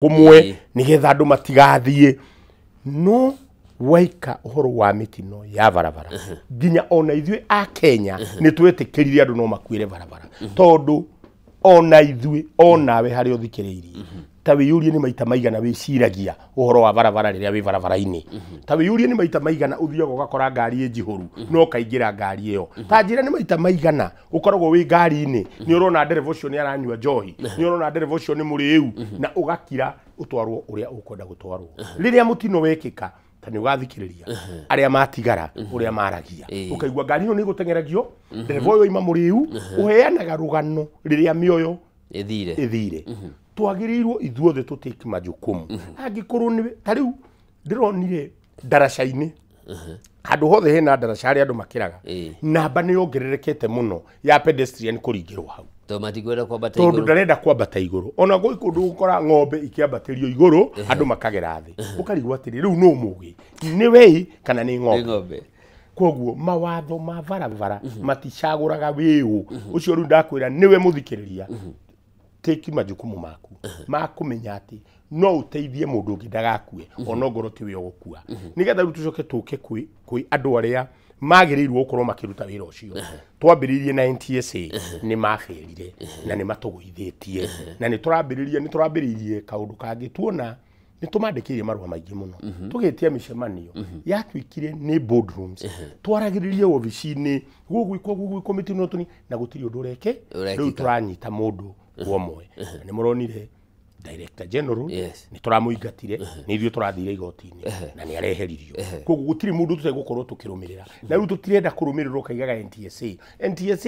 kumwe nigetha andu matigathie no waika uhoro wa mitino ya barabara ginya ona ithuĩ a Kenya ni twetĩkĩrire andu no makuire barabara tondu ona ithuĩ onawe hari uthikĩrĩirie ta wĩyũrie ni maita maigana wĩciragia uhoro wa barabara rĩrĩa wĩ barabara-inĩ ta wĩyũrie ni maita maigana uthiaga ugakora ngari ĩnjihũru no kaingĩra ngari ĩyo ta njĩra ni maita maigana ukoragwo wĩ ngari-inĩ ni urona ndereva ũcio ni aranyua njohi ni urona ndereva ũcio ni mũrĩu na ugakira utwarwo ũrĩa ukwenda gũtwarwo rĩrĩa mũtino wekĩka tani ugathikiriria aria matigara uria maragia ukaigua ngari ĩyo ni gũtengeragio ndereva ũyũ ima mũrĩu uheanaga rugano rĩrĩa mĩoyo ithire twagĩrĩirwo ithuothe tutake majukumu angĩkorwo ni tariu ndironire daraca-inĩ handũ hothe hena daraca harĩa andũ makĩraga namba nĩ yongererekete mũno ya pedestrian kũringĩrwo hau tondu ndarenda kwambata igũrũ ona gwĩ kũndũ gũkora ng'ombe ikĩambatĩrio igũrũ andũ makagera thĩ ũkarigwo atĩrĩ rĩu no mũgĩ nĩ wei kana nĩ ng'ombe koguo mawatho ma barabara maticagũraga wĩũ ũcio rĩu ndakwĩra nĩwe mũthikĩrĩria take majukumu maku makumenya ati no uteithie mundu ũngĩ ndagakue ona ngoro tiwe ũgũkua nigetha rĩu tucoke tũke kwĩ andũ arĩa magĩrĩirwo gũkorwo makĩruta wĩra ũcio twambĩrĩirie na NTSA nĩ maferire na nĩ matũgũithĩtie na nĩ tũrambĩrĩirie kaũndũ kangĩ tuona nĩ tũmandĩkĩire marũa maingĩ mũno tũgĩtia mĩcemanio yatuĩkire nĩ boardrooms twaragĩrĩrie obici-inĩ gũgwĩkwo mĩtino tũni na gũtirĩ ũndũ ũreke rĩu tũranyita mũndũ umwe nĩ mũronire Director General ni tũramũingatire nĩ ithuĩ tũrathire igoti-inĩ na nĩ areheririo koguo gũtirĩ mũndũ tũtegũkorwo tũkĩrũmĩrĩra na rĩu tũtirenda kũrũmĩrĩrwo kaigaga NTSA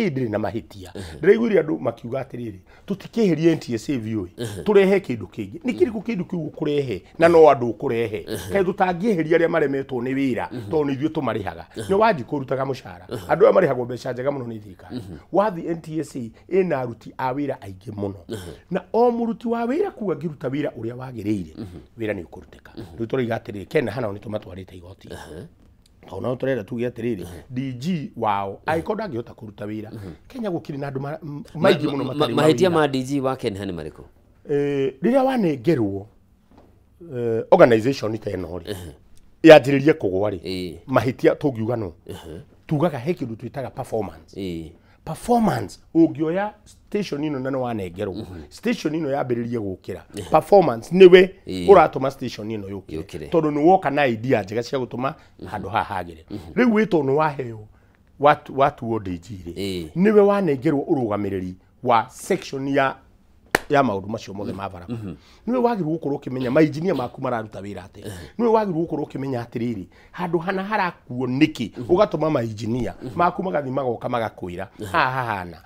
ndĩrĩ na mahĩtia ndĩraiguire andũ makiuga atĩrĩrĩ tũtikĩherie NTSA biũ tũrehe kĩndũ kĩngĩ nĩ kĩrĩkũ kĩndũ kĩu ũkũrehe na no andũ ũkũrehe kaĩ tũtangĩeheria arĩa maremetwo nĩ wĩra tondũ nĩ ithuĩ tũmarĩhaga nĩ wanji kũrutaga mũcara andũ aya marĩhagwo mbeca njega mũno nĩ thirikari wathi NTSA ĩna aruti a wĩra aingĩ mũno na o mũruti wa wĩra kuga ngĩruta wĩra ũrĩa wagĩrĩire wĩra nĩ ũkũrutĩka rĩu tũroiga atĩrĩrĩ Kenya hana nĩ tũmatwarĩte igoti tondũ no tũrenda tuge atĩrĩrĩ DG wao angĩkorwo ndangĩhota kũruta wĩra Kenya gũkĩrĩ na andũ maingĩ mũno matarĩ mahĩtia ma DG wa Kenya nĩ marĩkũ rĩrĩa wanengerwo organization ta ĩno rĩ yanjĩrĩrie kũgwa rĩ mahĩtia tũngiuga no tugaga he kĩndũ twĩtaga performance ũngĩoya station ino na wanengerwo station ino yambĩrĩrie gũkĩra performance niwe ũratũma station ino yũkĩre tondũ nĩ woka na idea njega cia gũtũma handũ haha hagĩre rĩu wĩtwo nĩ waheo watu wa DG rĩ niwe wanengerwo ũrũgamĩrĩri wa section ya maũndũ macio mothe ma barabara niwe wagĩrĩirwo gũkorwo ũkĩmenya mainjinia maku mararuta wĩra atĩa niwe wagĩrĩirwo gũkorwo ũkĩmenya atĩrĩrĩ handũ hana harakuo nĩkĩ ũgatũma mainjinia maku magathi magoka magakwĩra haha hana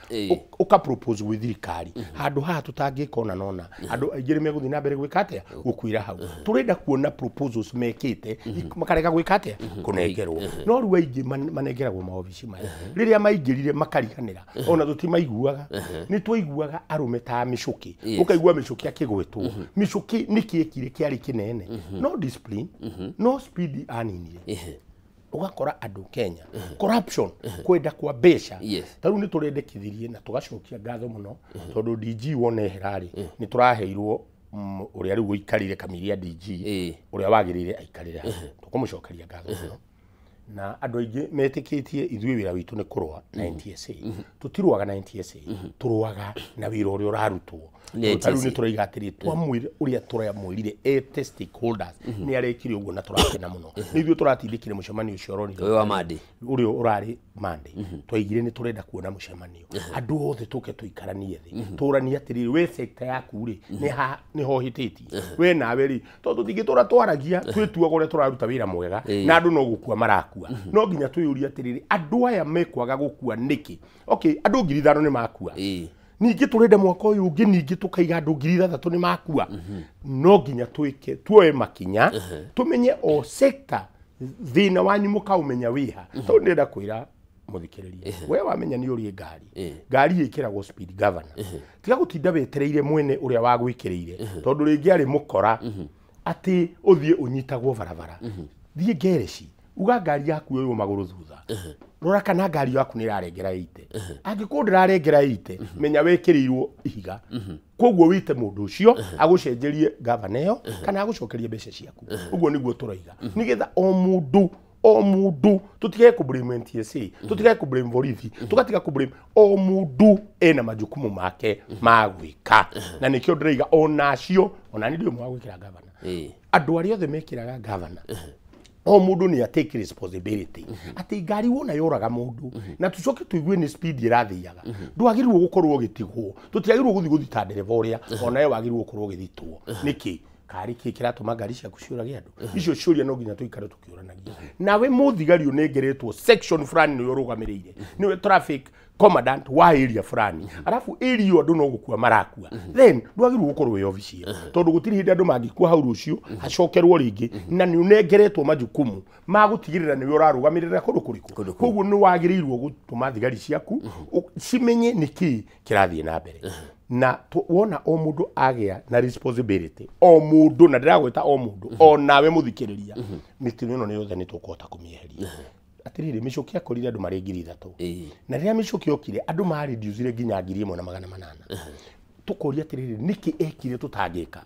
ũka propose gwĩ thirikari handũ haha tũtangĩka ona nona andũ aingĩ nĩ megũthiĩ na mbere gwĩka atĩa gũkwĩra hau tũrenda kuona proposals mekĩte makarega gwĩka atĩa kũnengerwo no rĩu aingĩ manengeragwo maobici maya rĩrĩa maingĩrire makariganĩra ona tũtimaiguaga nĩ twaiguaga arũme ta mĩcũkĩ ukaigua mĩcũkĩ akĩgwĩtwo mĩcũkĩ nĩkĩekire kĩarĩ kĩnene no discipline no speed aninire ugakora andũ Kenya corruption kwenda kwa mbeca tarĩu nĩ tũrendekithirie na tũgacokia ngatho mũno tondũ DG wone herarĩ nĩ tũraheirwo ũrĩa rĩu ũikarire kamiria DG ũrĩa wagĩrĩire aikarire tũkũmũcokeria ngatho mũno na andũ aingĩ metĩkĩtie ithuĩ wĩra witũ nĩ kũrũa na NTSA tũtirũaga na NTSA tũrũaga na wĩra ũrĩa ũrarutwo tarĩu nĩ tũroiga atĩrĩ twamwĩre ũrĩa tũramwĩrire stakeholders nĩ arekire ũguo na tũrakena mũno nĩ ithuĩ tũratindĩkire mũcemanio ũcio ũrĩa ũrarĩ Monday twaigire nĩ tũrenda kuona mũcemanio andũ othe tũke tũikaranie thĩ tũranie atĩrĩ we sector yaku rĩ nĩ hohĩtĩtie we nawe rĩ tondũ tũtingĩtũra twaragia twĩtuaga ũrĩa tũraruta wĩra mwega na andũ no gũkua marakua no nginya twĩyũrie atĩrĩrĩ andũ aya mekwaga gũkua nĩkĩ andũ 5,000 nĩ makua ningĩ tũrenda mwaka ũyũ ũngĩ ningĩ tũkaiga andũ 3,000 nĩ makua no nginya tuoe makinya tũmenye o sector thĩna wanyu mũkaũmenya wĩha tondũ ndĩrenda kwĩra mũthikĩrĩria we wamenya nĩ ũrĩ ngari ĩkĩragwo speed governor tiga gũtinda wetereire mwene ũrĩa wagwĩkĩrĩire tondũ rĩngĩ arĩ mũkora atĩ ũthiĩ ũnyitagwo barabara thiĩ ngereci uga ngari yaku yo maguru thutha rora kana ngari yaku ni rarengera 80 angikuo ndirarengera 80 menya wekirirwo ihiga koguo wite mundu ucio agucenjerie governor yo kana agucokerie mbeca ciaku uguo niguo turaiga nigetha o mundu tutigae ku blame NTSA tutigae ku blame borithi tugatiga ku blame o mundu ena majukumu make magwika na nikio ndiraiga onacio ona ni ndio mwagwikira governor andu ari othe mekiraga governor o mundu ni take responsibility ati ngari wona yoraga mundu na tucoke tuigue ni speed irathiaga ndwagirwo gukorwo gitigwo tutiagirwo guthi ta ndereva uria ona yo wagirwo gukorwo githitwo niki kari kiratuma ngari ciaku ciurage andu icio ciuria no nginya tuikare tukiuranagia nawe muthigari unengeretwo section fulani ni urugamirire niwe traffic commandant wa area fulani alafu area andu no gukua marakua then ndwagirwo gukorwo we office tondu gutiri hindi andu mangikua hau rucio hacokerwo ringi na ni unengeretwo majukumu magutigirira niwe urarugamirira kundu kuriku koguo ni wagirirwo gutuma thigari ciaku cimenye niki kirathie na mbere na wona o mundu agia na responsibility o mundu na ndiragwita o mundu o nawe muthikiriria mitino ino ni yothe ni tukuhota kumieheria atiriri micuki akorire andu mari 3,000 na riria micuki okire andu ma reduce nginya 1,800 tukoria atiriri niki ekire tutangika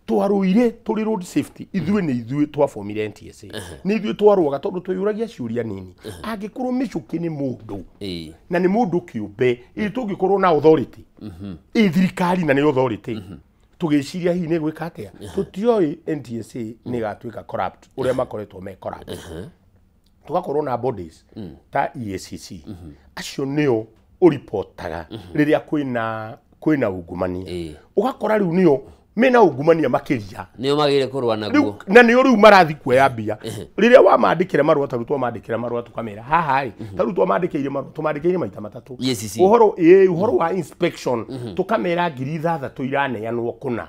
twaruire turi road safety ithue ni ithue twafomire NTSA ni ithue twaruaga tondu tuyuragia ciuria nini angikorwo micuki ni mundu na ni mundu kiumbe tungikorwo na authority thirikari na ni authority tugiciria hi ni gwika atia tutioi NTSA ni gatwika corrupt uria makoretwo me corrupt tugakorwo na bodies ta EACC acio nio uriportaga riria kwina ungumania ugakora riu nio mena ungumania makiria nio magire kurwa naguo na nio riu marathi kuoya mbia riria wa mandikire marua tarutwo mandikire marua tukamera haha ri tarutwo mandikire marua tumandikire maita matatu uhoro wa inspection tukamera 3,000 iraneanwo kuna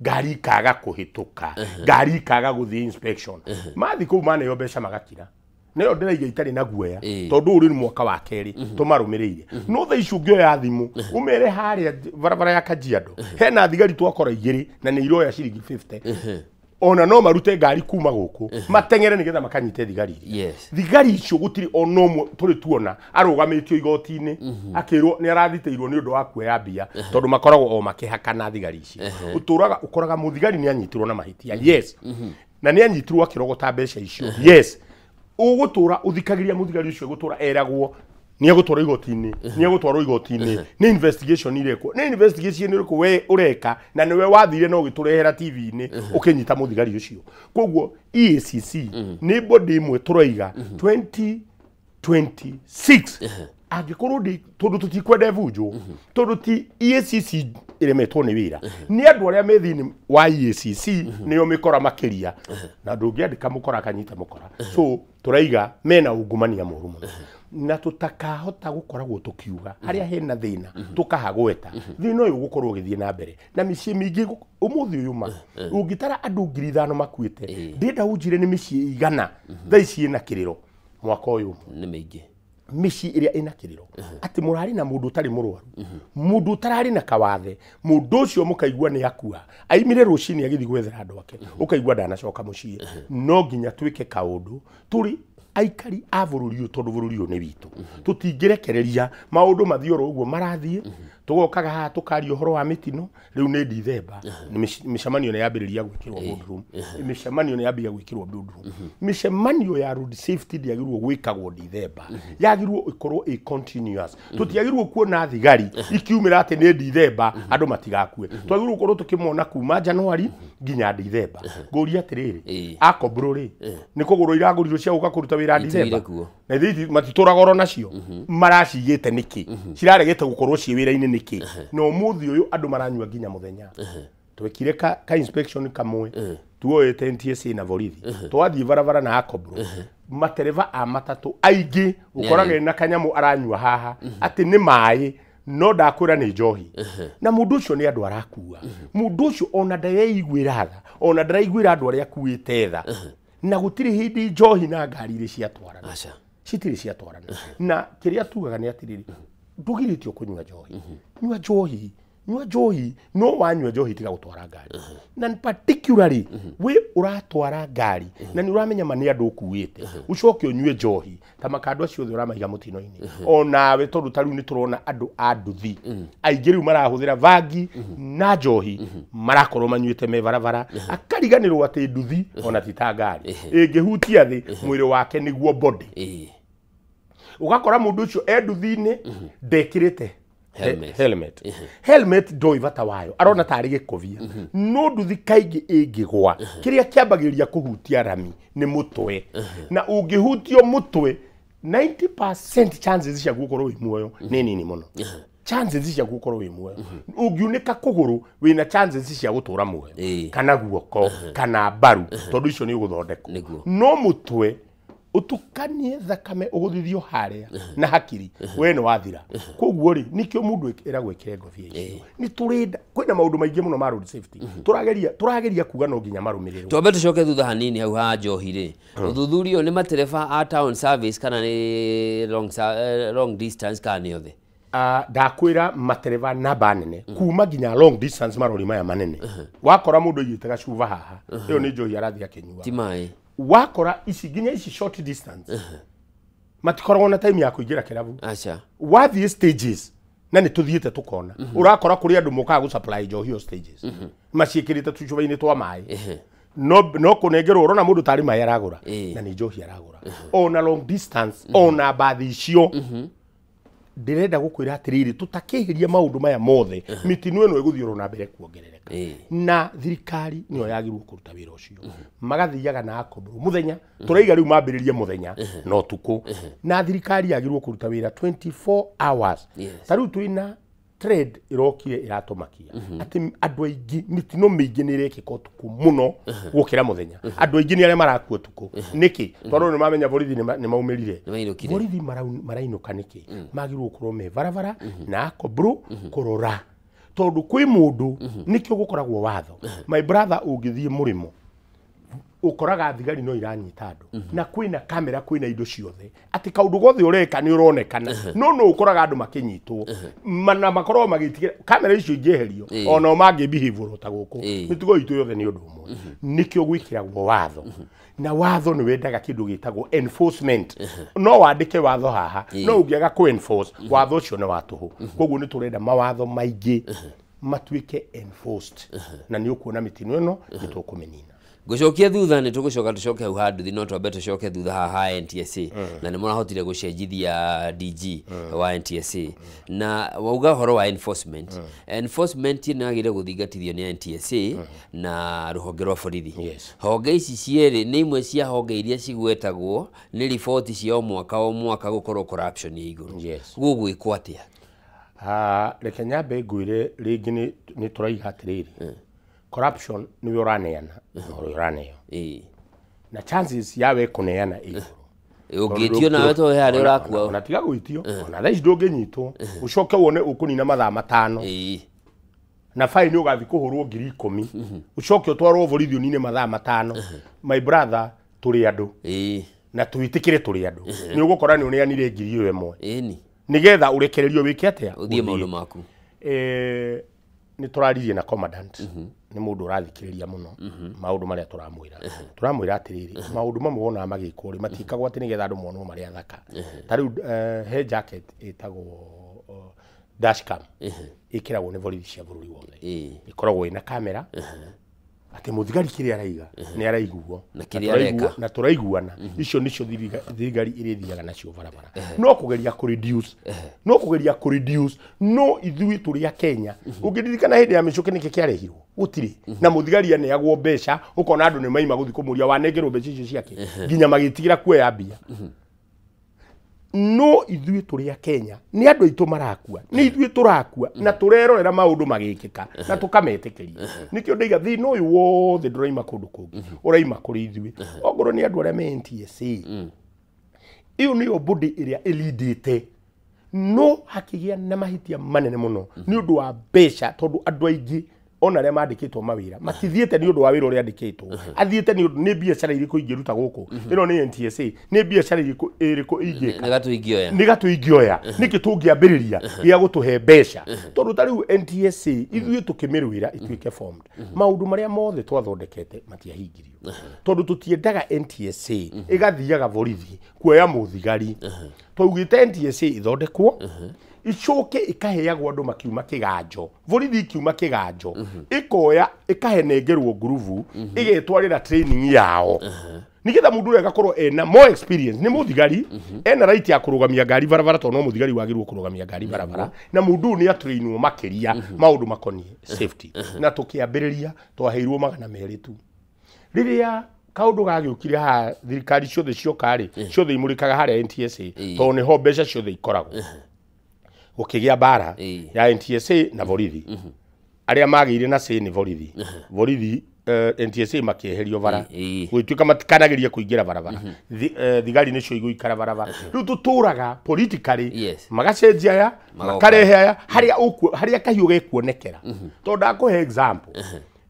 ngari kaga kuhituka ngari kaga guthi inspection mathi ku mane yo mbeca magakira nero ndiraiga itari na guoya tondu uri ni mwaka wa keri tumarumirire no tha icungio ya thimu umere haria barabara ya Kajiado hena thigari twakora igiri na ni iroya ciringi 50 ona no marute ngari kuma guku matengere nigetha makanyite thigari thigari icio gutiri onomwe turi tuona arugamitio igoti-ini akirwo ni arathiteirwo ni undu wa kuoya mbia tondu makoragwo o makihakana thigari icio uturaga ukoraga muthigari ni anyitirwo na mahitia na ni anyitirwo akirogota mbeca icio ugutura uthikagiria muthigari ucio gutura eragwo ni agutwara igoti-ini ni agutwarwo igoti-ini ni investigation ireko ni investigation ireko we ureka na niwe wathire no giturehera TV-ini ukinyita muthigari ucio koguo EACC ni body imwe turaiga 2026 angikorwo ndi tondu tutikwenda vujo tondu ti EACC iremetwo ni wira ni andu aria methini wa EACC nio mikora makiria na ndungiandika mukora kanyita mukora so turaiga mena ungumania muru muno na tutakahota gukoragwo tukiuga haria hena thina tukahagweta thina uyu gukorwo githie na mbere na micii mingi umuthi uyu ma ungitara andu 5,000 makuite ndenda unjire ni micii igana thaici ina kiriro mwaka uyu ni mingi micii iria ina kiriro ati murari na mundu utari murwaru mundu utarari na kawathe mundu ucio mukaigua ni akua aimire rucini agithi gwethera andu ake ukaigua ndanacoka mucii no nginya twike kaundu turi aikari a bururi tondu bururi ni witu tutingirekereria maundu mathioro uguo marathie tugokaga ha tukari uhoro wa mitino riu ni December mishamanio ni yambiriria gwikirwo boardroom mishamanio ni yambia gwikirwo boardroom mishamanio ya road safety ndiagirwo gwikagwo December yagirwo ikorwo a continuous tutiagirwo kuona thigari ikiumira ati ni December andu matigakue twagirwo korwo tukimona kuma January nginya December ngoria atiriri akobrori ni kuguro iragurirwo cia uka kuruta wira December na thithi matituragoro nacio maracigite niki ciraregete gukorwo ci wira-ini niki no muthi uyu andu maranyua nginya muthenya twekire ka inspection kamwe tuoyete NTSA na borithi twathie barabara na akobro matereva a matatu aingi ukorage na kanyamu aranyua haha ati ni mai no ndakwira ni njohi na mundu ucio ni andu arakua mundu ucio ona ndareiguira tha ona ndareiguira andu aria akuite tha na gutiri hindi njohi na ngari iri ciatwarana citiri ciatwarana na kiria tugaga ni atiriri ndugiritio kunyua njohi nyua njohi no wanyua njohi tiga gutwara ngari na particularly we uratwara ngari na ni uramenya mani andu ukuite ucoke unyue njohi ta makandu acio othe uramaiga mutino-ini onawe tondu tariu ni turona andu a nduthi aingĩ riu marahuthira vangi na njohi marakorwo manyuite me barabara akariganirwo ati nduthi ona tita ngari ĩngĩhutia thĩ mwĩrĩ wake nĩguo body ugakora mundu ucio nduthi-inĩ ndekirite helmet ndoi bata wayo arona tari gikovia no nduthi kaingĩ ĩngĩgwa kĩrĩa kĩambagĩrĩria kũhutia rami nĩ mũtwe na ũngĩhutio mũtwe 90% chances cia gukorwo wi muoyo nĩ nini mũno chances cia gukorwo wi muoyo ungiunĩka kũgũrũ wĩna chances cia gũtũra muoyo kana guoko kana mbaru tondu icio nĩ ũgũthondekwo no mũtwe utukanie thakame uguthithio haria na hakiri we no wathira koguo ri nikio mundu era gwekire ngobia icio ni turenda kwina maundu maingi muno ma road safety turageria kuga no nginya marumiriro twambe tucoke thutha hanini hau ha njohi ri uthuthurio ni matereba a town service kana ni long distance kana ni othe ndakwira matereba namba nene kuma nginya long distance marori maya manene wakora mundu yite gacuva haha iyo ni njohi arathia kinyua ti mai wakora ici nginya ici short distance matikoragwo na time ya kuingira kirabu acha wathie stages na ni tuthiete tukona urakora kuri andu mokaga gu supply njohi stages maciikirite tucuba-ini twa mai no kunengerwo urona mundu tari mai aragura na ni njohi aragura ona long distance ona bathi icio ndirenda gukwira atiriri tutakihiria maundu maya mothe mitino eno iguthioro na mbere kuongerereka na thirikari niyo yagirwo kuruta wira ucio magathiaga na akombo muthenya turaiga riu mambiririe muthenya no tuku na thirikari yagirwo kuruta wira 24 hours tariu twina trade irokire iratumakia ati andu aingi mitino mingi ni irekika tuku muno gukira muthenya andu aingi ni aria marakua tuku niki tondu ni mamenya borithi ni maumirire borithi marainuka niki magirwo kurwo me barabara na akobru kurora tondu kwi mundu nikio gukoragwo watho my brother ungithie murimo ukoraga thigari no iranyita andu na kwina kamera kwina indo ciothe ati kaundu gothe ureka ni uronekana no ukoraga andu makinyitwo mana makorwo magitigire kamera icio ingeherio ona mangi behave ta guku mitugo itu yothe ni undu umwe nikio gwikiragwo watho na watho ni wendaga kindu gitagwo enforcement no wandike watho haha no ungiaga ku enforce watho ucio ni watuhu koguo ni turenda mawatho maingi matuike enforced na ni ukuona mitino eno ni tukumenina gucokia thutha ni tugucoka tucoke hau handuthi no twambe tucoke thutha ha NTSA na ni murahotire gucenjithia DG wa NTSA na wauga horo wa enforcement ni agire guthingatithio ni NTSA na ruhonge rwa borithi honge ici cieri ni imwe cia honge iria cigwetagwo ni report cia o mwaka gukorwo corruption ya iguru gugu ikwatia reke nyambe ngwire ringi ni turaiga atiriri corruption ni uraneana uraneo na chances yawe kuneana ugitio nawe to hari urakua unatiga gwitio na thaici ndunginyitwo ucoke wone ukunina mathaa 5 na fine ugathi kuhurwo 10,000 ucoke utwarwo borithi unine mathaa 5 my brother turi andu na tuitikire turi andu ni ugukora ni uneanire 1,000 nigetha urekererio wiki atia uthie maundu maku ni turaririe na commandant ni mundu urathikiriria muno maundu maria turamwira atiriri maundu mamwe wona magikwo ri matikagwo ati nigetha andu monwo maria thaka tariu he jacket itagwo dashcam ikiragwo ni borithi cia bururi wothe ikoragwo ina kamera ati muthigari kiria araiga ni araiguo na kiria areka na turaiguana icio nicio thigari irithiaga nacio barabara no kugeria ku reduce no ithui turi ya Kenya ungiririkana hindi ya micuki niki kiarehirwo gutiri na muthigari ane agwo mbeca ukona andu ni maima guthi kumuria wanengerwo mbeca icio ciake nginya magitigira kuoya mbia no ithui turi ya Kenya ni andu aitu marakua ni ithui turakua na turerorera maundu magikika na tukametekeria nikio ndaiga thino uyu wothe nduraima kundu kungi uraima kuri ithui ogoro ni andu aria me NTSA iyo niyo body iria elidite no hakigia na mahitia manene muno ni undu wa mbeca tondu andu aingi ona arĩa mandĩkĩtwo mawĩra matithiĩte nĩ ũndũ wa wĩra ũrĩa andĩkĩtwo athiĩte nĩ ũndũ nĩ biacara irĩkũ ingĩruta gũkũ ĩno nĩ NTSA nĩ biacara irĩkũ ingĩka nĩ gatũ ingĩoya nĩkĩ tũngĩambĩrĩria gĩa gũtũhe mbeca tondũ ta rĩu NTSA ithuĩ tũkĩmĩrũĩra ituĩke formed maũndũ marĩa mothe twathondekete matiahingirio tondũ tũtiendaga NTSA ĩgathiaga borithi kuoya mũthigari twaugĩte NTSA ithondekwo icoke ikaheagwo andũ makiuma kĩganjo borithi kiuma kĩganjo ikoya ikahenengerwo nguruvu igetwarĩra training yao nigetha mũndũ ũrĩa agakorwo ena more experience nĩ mũthigari ena right ya kũrũgamia ngari barabara tondũ no mũthigari wagĩrĩirwo kũrũgamia ngari barabara na mũndũ nĩ atrainwo makĩria maũndũ makoniĩ safety na tũkĩambĩrĩria twaheirwo 200 tu rĩrĩa kaũndũ gagĩũkire ha thirikari ciothe ciokarĩ ciothe imũrĩkaga harĩa NTSA tondũ nĩho mbeca ciothe ikoragwo gũkĩgĩa bara ya NTSA na borithi arĩa magĩire na say nĩ borithi NTSA makĩeherio bara gwĩtuĩka matikanagĩria kũingĩra barabara thigari nĩcio igũikara barabara rĩu tũtũraga politically magacenjia aya makarehe aya harĩa kahiũ gekuonekera tondũ ndakũhe example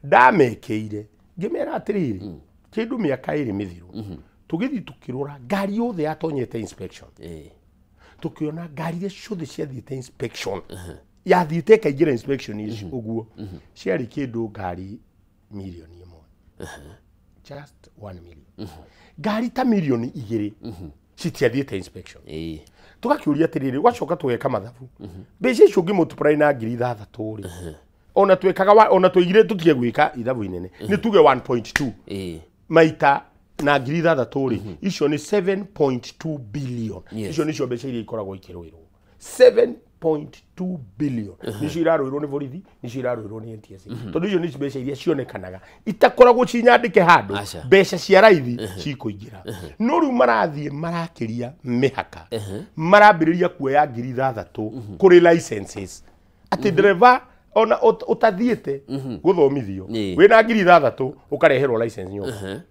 ndamekĩire ngĩmera atĩrĩrĩ kĩndũ mĩaka 2 mĩthiru tũgĩthiĩ tũkĩrora ngari yothe yatonyete inspection tukiona ngari iria ciothe ciathiĩte inspection yathiĩte ĩkaingĩra inspection ici ũguo ciarĩ kĩndũ ngari milioni 1 just 1 million ngari ta milioni 2 citiathiĩte inspection tũgakĩũria atĩrĩrĩ ũgacoka tũgeka mathabu mbeca icio ngĩmultiply na 6,000 ona twekaga ona tũigire tũtige gwĩka ithabu inene nĩ tuge 1.2 maita na 6,000 icio ni 7.2 billion icio nicio mbeca iria ikoragwo ikĩrũĩrwo 7.2 billion nicio irarũĩrwo nĩ borithi nicio irarũĩrwo nĩ NTSA tondũ icio nicio mbeca iria cionekanaga itakoragwo cinyandĩke handũ mbeca cia raithi cikũingĩra no rĩu marathiĩ marakĩria mĩhaka marambĩrĩria kuoya 6,000 kũrĩ licenses atĩ dereva ona ũtathiĩte gũthomithio wĩna 6,000 ũkareherwo license nyũmba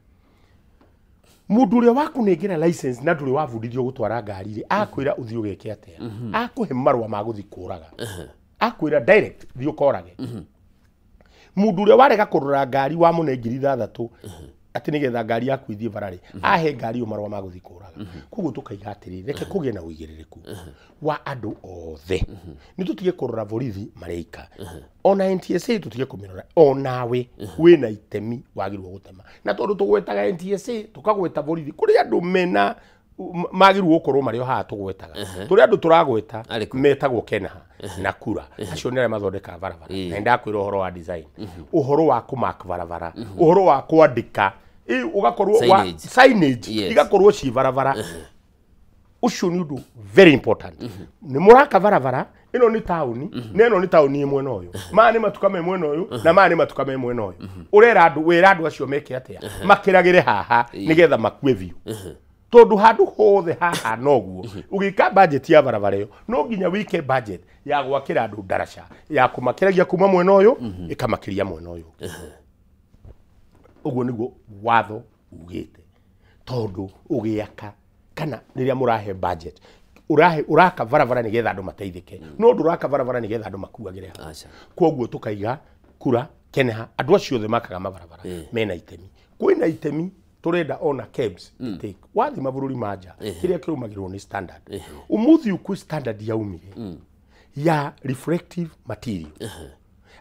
mũndũ ũrĩa wakunengera license na ndũrĩ wabundithio gũtwara ngari rĩ akwĩra ũthiĩ ũgeke atĩa akũhe marũa ma gũthiĩ kũraga akwĩra direct thiĩ ũkorage mũndũ ũrĩa warega kũrora ngari wa mũnengiri 6,000 atĩ nĩgetha ngari yaku ithiĩ bara rĩ ahe ngari marũa ma gũthiĩ kũraga koguo tũkaiga atĩrĩrĩ reke kũgĩe na ũigĩrĩrĩku wa andũ othe nĩ tũtige kũrora borithi mareika ona NTSA tũtige kũmĩrora onawe wĩna itemi wagĩrĩirwo gũtema na tondũ tũgwetaga NTSA tũkagweta borithi kũrĩ andũ mena magĩrĩirwo gũkorwo marĩ o haha tũgwetaga tũrĩ andũ tũragweta metagwo Kenaha na Kura acio nĩ arĩa mathondekaga barabara na ndakwĩra ũhoro wa design ũhoro wa kũmark barabara ũhoro wa kwandĩka ugakorwo signage igakorwo ci barabara ucio ni undu very important ni muraka barabara ino ni tauni neno ni tauni imwe noyo mani matukame imwe noyo na mani matukame imwe noyo urera andu wera andu acio meke atia makiragire haha nigetha makue biu tondu handu hothe haha noguo ugika budget ya barabara yo no nginya wike budget ya gwakira andu daraca ya kumakiragia kuma mwena uyu ikamakiria mwena uyu uguo niguo watho ugite tondu ugiaka kana riria murahe budget uraka barabara nigetha andu mateithike no nduraka barabara nigetha andu makuagire koguo tukaiga Kura Kenaha andu acio othe makaga mabarabara mena itemi kwina itemi turenda ona kebs take wathi mabururi manja kiria kirumagirwo ni standard umuthi uku standard ya umire ya reflective material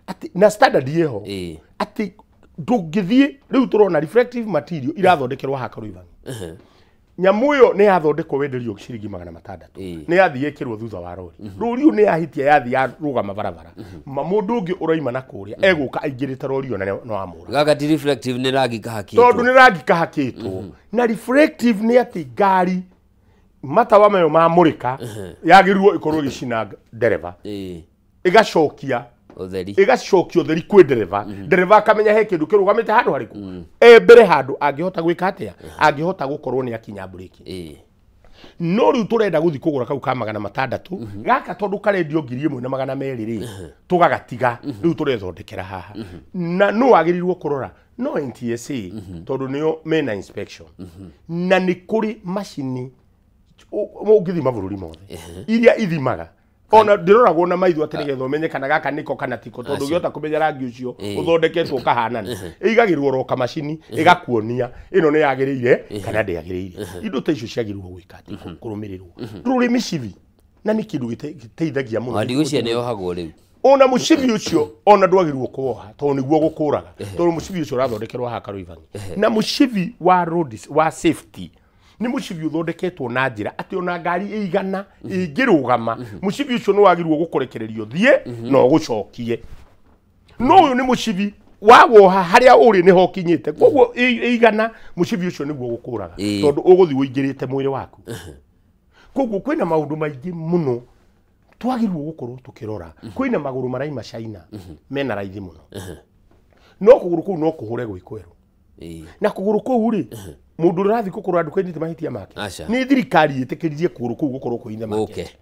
ati na standard yeho ati ndungithie riu turona reflective material irathondekerwa haka ruivangi nyamuyo ni yathondekwo wenderio ciringi 600 ni yathi yekirwo thutha wa rori roriu ni yahitia yathi ya rugama barabara mundu ungi uraima na kuria eguka aingirite rori ona no amura gaga ti reflective ni rangi kahakitwo tondu ni rangi kahakitwo na reflective ni ati ngari matawa mayo mamurika yagirirwo ikorwo gicina dereva igacokia utheri igacokio theri kwi dereva akamenya he kindu kirugamite handu hariku mbere handu angihota gwika atia angihota gukorwo ni akinya breki no riu turenda guthi kugura kau ka 600 gaka tondu karendio 1,200 ri tugagatiga riu turethondekera haha na no agirirwo kurora no NTSA tondu nio mena inspection na ni kuri machine ungithima bururi mothe iria ithimaga ona ndiroragwo na maitho atĩ nĩgetha ũmenye kana gaka nĩko kana tiko tondũ ũngĩhota kũmenya rangi ũcio ũthondeketwo kahanana ĩigagĩrwo ro kamacini ĩgakuonia ĩno nĩ yagĩrĩire kana ndĩagĩrĩire indo ta icio ciagĩrĩirwo gwĩka atĩ kũrũmĩrĩrwo rũrĩ mĩcibi na nĩ kĩndũ gĩteithagia mũno ndigũ cia nĩ ohagwo rĩu ona mũcibi ũcio ona ndwagĩrĩirwo kuoha tondũ nĩguo gũkũraga tondũ mũcibi ũcio ũrathondekerwo haha Karũibangi na mũcibi wa roads wa safety ni mũcibi ũthondeketwo na njĩra atĩ ona ngari ĩigana ĩngĩrũgama mũcibi ũcio nĩ wagĩrĩirwo gũkũrekererio thiĩ na ũgũcokie no ũyũ nĩ mũcibi wawoha harĩa ũrĩ nĩho ũkinyĩte koguo ĩigana mũcibi ũcio nĩguo gũkũraga tondũ ũgũthiĩ ũingĩrĩte mwĩrĩ waku koguo kwĩna maũndũ maingĩ mũno twagĩrĩirwo gũkorwo tũkĩrora kwĩna magũrũ maraima China mena raithi mũno no kũgũrũ kũu no kũhũre gwĩ kwerũ na kũgũrũ kũu rĩ mũndũ ũrathiĩ kũgũra nduka-inĩ ti mahĩtia make nĩ thirikari ĩtĩkĩririe kũgũrũ kũu gũkorwo kwĩna market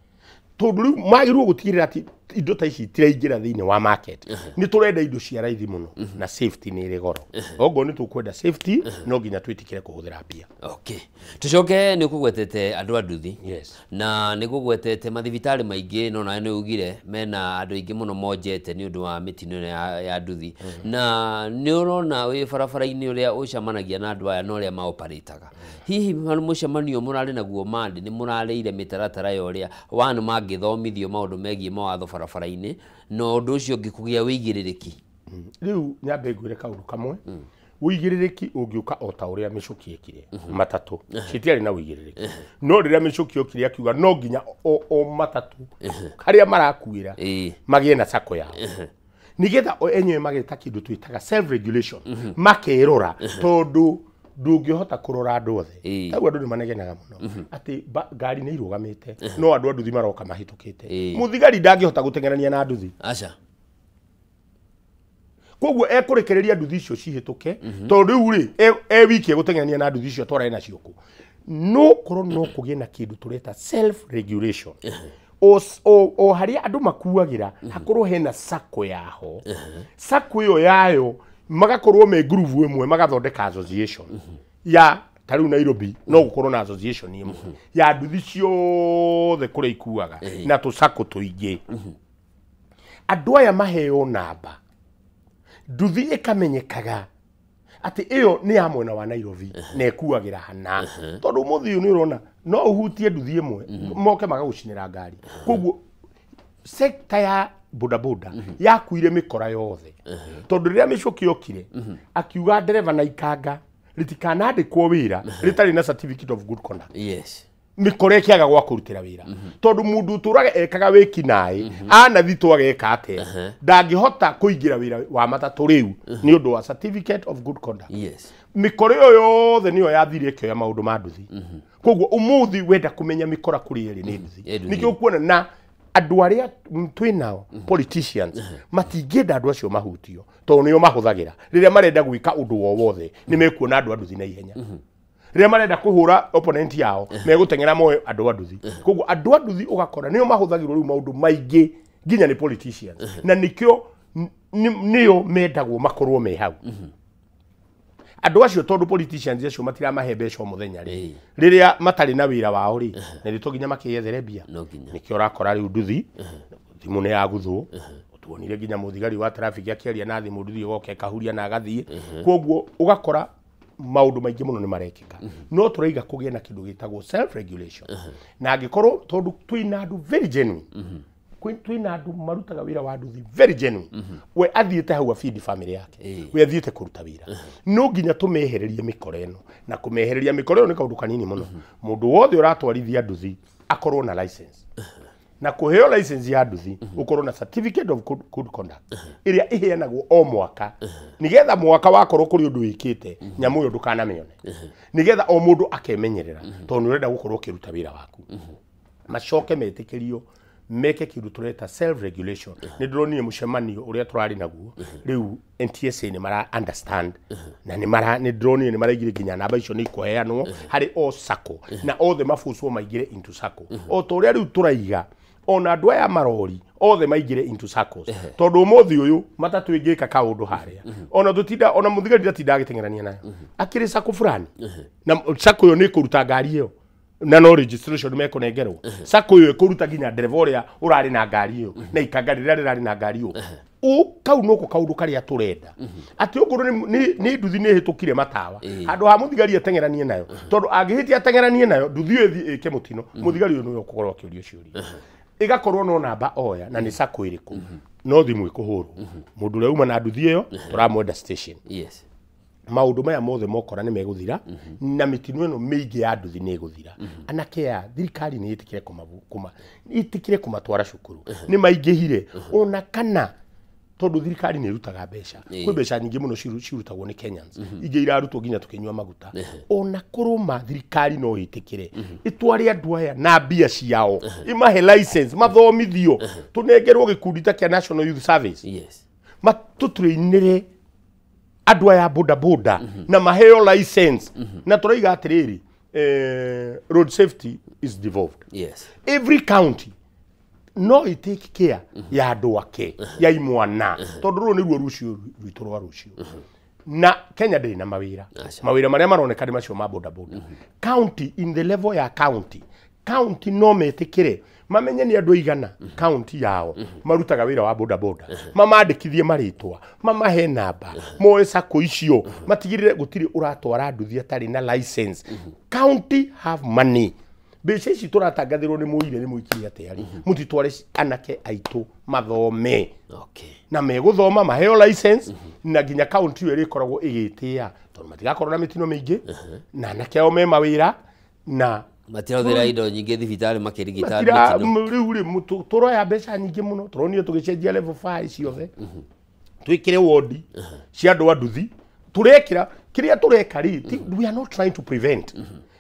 tondũ rĩu magĩrĩirwo gũtigĩrĩra atĩ indo ta ici itiraingĩra thĩinĩ wa market nĩ tũrenda indo cia raithi mũno na safety nĩ ĩrĩ goro oguo nĩ tũkwenda safety no nginya twĩtĩkĩre kũhũthĩra mbia tũcoke nĩ ũkũgwetete andũ a nduthi na nĩ ũkũgwetete mathibitarĩ maingĩ no nawe nĩ ugire mena andũ aingĩ mũno monjete nĩ ũndũ wa mĩtino ya nduthi na nĩ ũrona wĩ barabara-inĩ ũrĩa ũcamanagia na andũ aya na ũrĩa maoparĩtaga hihi mũcemanio mũrarĩ naguo mandi nĩ mũrarĩire mĩtaratara ya ũrĩa wanu mangĩthomithio maũndũ megiĩ mawatho barabara-inĩ na ũndũ ũcio ũngĩkũgĩa wĩigĩrĩrĩki rĩu nyambe ngwĩre kaũndũ kamwe wĩigĩrĩrĩki ũngĩũka o ta ũrĩa mĩcuki ĩkire matatũ citiarĩ na wĩigĩrĩrĩki no rĩrĩa mĩcuki okire akiuga no nginya o matatũ harĩa marakuĩra magĩe na sako yao nĩgetha enyewe magĩta kĩndũ twĩtaga self regulation makerora tondũ ndũngĩhota kũrora andũ othe taguo andũ nĩ manegenaga mũno atĩ ngari nĩ irũgamĩte no andũ a nduthi maroka mahĩtũkĩte mũthigari ndangĩhota gũteng'erania na nduthi koguo ekũrekereria nduthi icio cihĩtũke tondũ rĩu rĩ wiki gũteng'erania na nduthi icio twarae nacio kũ no korwo no kũgĩe na kĩndũ tũreta self regulation o harĩa andũ makuagĩra hakorwo hena sako yaho sako ĩyo yayo magakorwo me groove ĩmwe magathondeka association ya tarĩu Nairobi no gũkorwo na association ĩmwe ya nduthi ciothe kũrĩa ikuaga na tũsako tũingĩ andũ aya maheo namba nduthi ĩkamenyekaga atĩ ĩyo nĩ ya mwena wa Nairobi na ĩkuagĩra hana tondũ mũthĩ nĩ ũrona no ũhutie nduthi ĩmwe moke magagũcinĩra ngari koguo sekta ya bodaboda yakuire mĩkora yothe tondũ rĩrĩa mĩcuki yokire akiuga ndereba na ikanga rĩtikanandĩkwo wĩra rĩtarĩ na certificate of good conduct mĩkora ĩkĩaga gwa kũrutĩra wĩra tondũ mũndũ ũtũraga ekaga wĩki naĩ anathitwo ageka atĩa ndangĩhota kũingĩra wĩra wa matatũ rĩu nĩ ũndũ wa certificate of good conduct mĩkora ĩyo yothe nĩyo yathire ĩkĩoya maũndũ ma nduthi koguo ũmũthĩ wenda kũmenya mĩkora kũrĩ ĩrĩ nĩ nduthi nĩkĩo ũkuona na andũ arĩa twĩnao politicians matingĩenda andũ acio mahutio tondũ nĩo mahũthagĩra rĩrĩa marenda gwĩka ũndũ o wothe nĩ mekuona andũ a nduthi na ihenya rĩrĩa marenda kũhũra opponent yao megũteng'era moyo andũ a nduthi koguo andũ a nduthi ũgakora nĩo mahũthagĩrwo rĩu maũndũ maingĩ nginya nĩ politicians na nĩkĩo nĩo mendagwo makorwo me hau andũ acio tondũ politicians acio matiramahe mbeca o mũthenya rĩrĩa matarĩ na wĩra wao rĩ na nĩ tũginya makĩyethere mbia nĩkĩo ũrakora rĩu nduthi thimũ nĩ yaguthwo tuonire nginya mũthigari wa traffic akĩaria na thimũ nduthi ũgoka ĩkahuria na agathiĩ koguo ũgakora maũndũ maingĩ mũno nĩ marekĩka no tũraiga kũgĩa na kĩndũ gĩtagwo self regulation na angĩkorwo tondũ twĩna andũ very genuine twĩna andũ marutaga wĩra wa nduthi very genuine we athiĩte hau afeed family yake we athiĩte kũruta wĩra no nginya tũmehererie mĩkora ĩno na kũmehereria mĩkora ĩyo nĩ kaũndũ kanini mũno mũndũ wothe ũratwarithia nduthi akorwo na license na kũheo license ya nduthi ũkorwo na certificate of good conduct ĩrĩa ĩheanagwo o mwaka nĩgetha mwaka wakorwo kũrĩ ũndũ wĩkĩte nyamũ ĩyo ndũkanamĩone nĩgetha o mũndũ akemenyerera tondũ nĩ ũrenda gũkorwo ũkĩruta wĩra waku macoke metĩkĩrio meke kĩndũ tũreta self regulation nĩ ndĩronire mũcemanio ũrĩa tũrarĩ naguo rĩu NTSA nĩ mara understand na nĩ ndĩronire nĩ maraigire nginya namba icio nĩ ikũheanwo harĩ o sako na othe mabucwo maingĩre into sako o ta ũrĩa rĩu tũraiga ona andũ aya marori othe maingĩre into circles tondũ ũmũthĩ ũyũ matatũ ĩngĩka kaũndũ harĩa ona tũtinda ona mũthigari ndatinda agĩteng'erania nayo akĩrĩ sako fulani na sako ĩyo nĩ kũruta ngari ĩyo na no registration mekonengerwo sako yo ikuruta ginya dereva uria urari na ngari yo na ikangari rari na ngari yo kau noko kaundu karia turenda ati unguru ni nduthi ni hitukire matawa andu ha muthigari atengeranie nayo tondu angihitia atengeranie nayo nduthi ethi ike mutino muthigari no yokukorwo akiurio ciuria igakorwo no namba oya na ni sako iriku no thimu ikuhuru mundu ule uma na nduthi iyo turamwenda station yes maundu maya mothe mokora ni meguthira na mitino ino miingi ya nduthi ni guthira anake ya thirikari ni itikire itikire kumatwara cukuru ni maingihire ona kana tondu thirikari ni irutaga mbeca kwi mbeca nyingi muno cirutagwo ni Kenyans ingi irarutwo nginya tukinywa maguta ona kuruma thirikari no itikire itware andu aya na mbia ciao imahe license mathomithio tunengerwo gikundi ta kia National Youth Service yes matutrainire andu aya boda boda na maheo license na turaiga atiriri road safety is devolved yes every county no it take care ya andu ake ya imwana tondu ru ni ruo rucio rwitu rwa rucio na Kenya ndiri na mawira maria maroneka ni macio ma boda boda county in the level ya county no metikire mamenye ni andu igana county yao marutaga wira wa boda boda mamandikithie maritwa mamahe namba moe sako icio matigirire gutiri uratwara nduthi atari na license county have money mbeca ici turatangathirwo ni muire ni muikiri atari mutitware anake aitu mathome okay na meguthoma maheo license na ginya county iri koragwo igitia tondu matigakorwo na mitino mingi na anake ao me mawira na matirathira indo nyingi thibitari makirigita riu ri turoya mbeca nyingi muno turonio tugicenjia level 5 ciothe twikire ward cia andu anduthi turekira kiria tureka ri we are not trying to prevent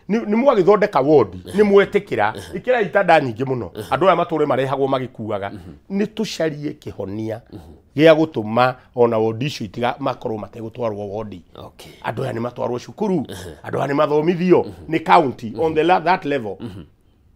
ni mwagithondeka ward ni mwetikira ikira itanda nyingi muno andu aya mature marehagwo magikuaga ni tucarie kihonia gia gutuma ona ward icio itiga makorwo mategutwarwo ward okay andu aya ni matwarwo cukuru andu aya ni mathomithio ni county on that level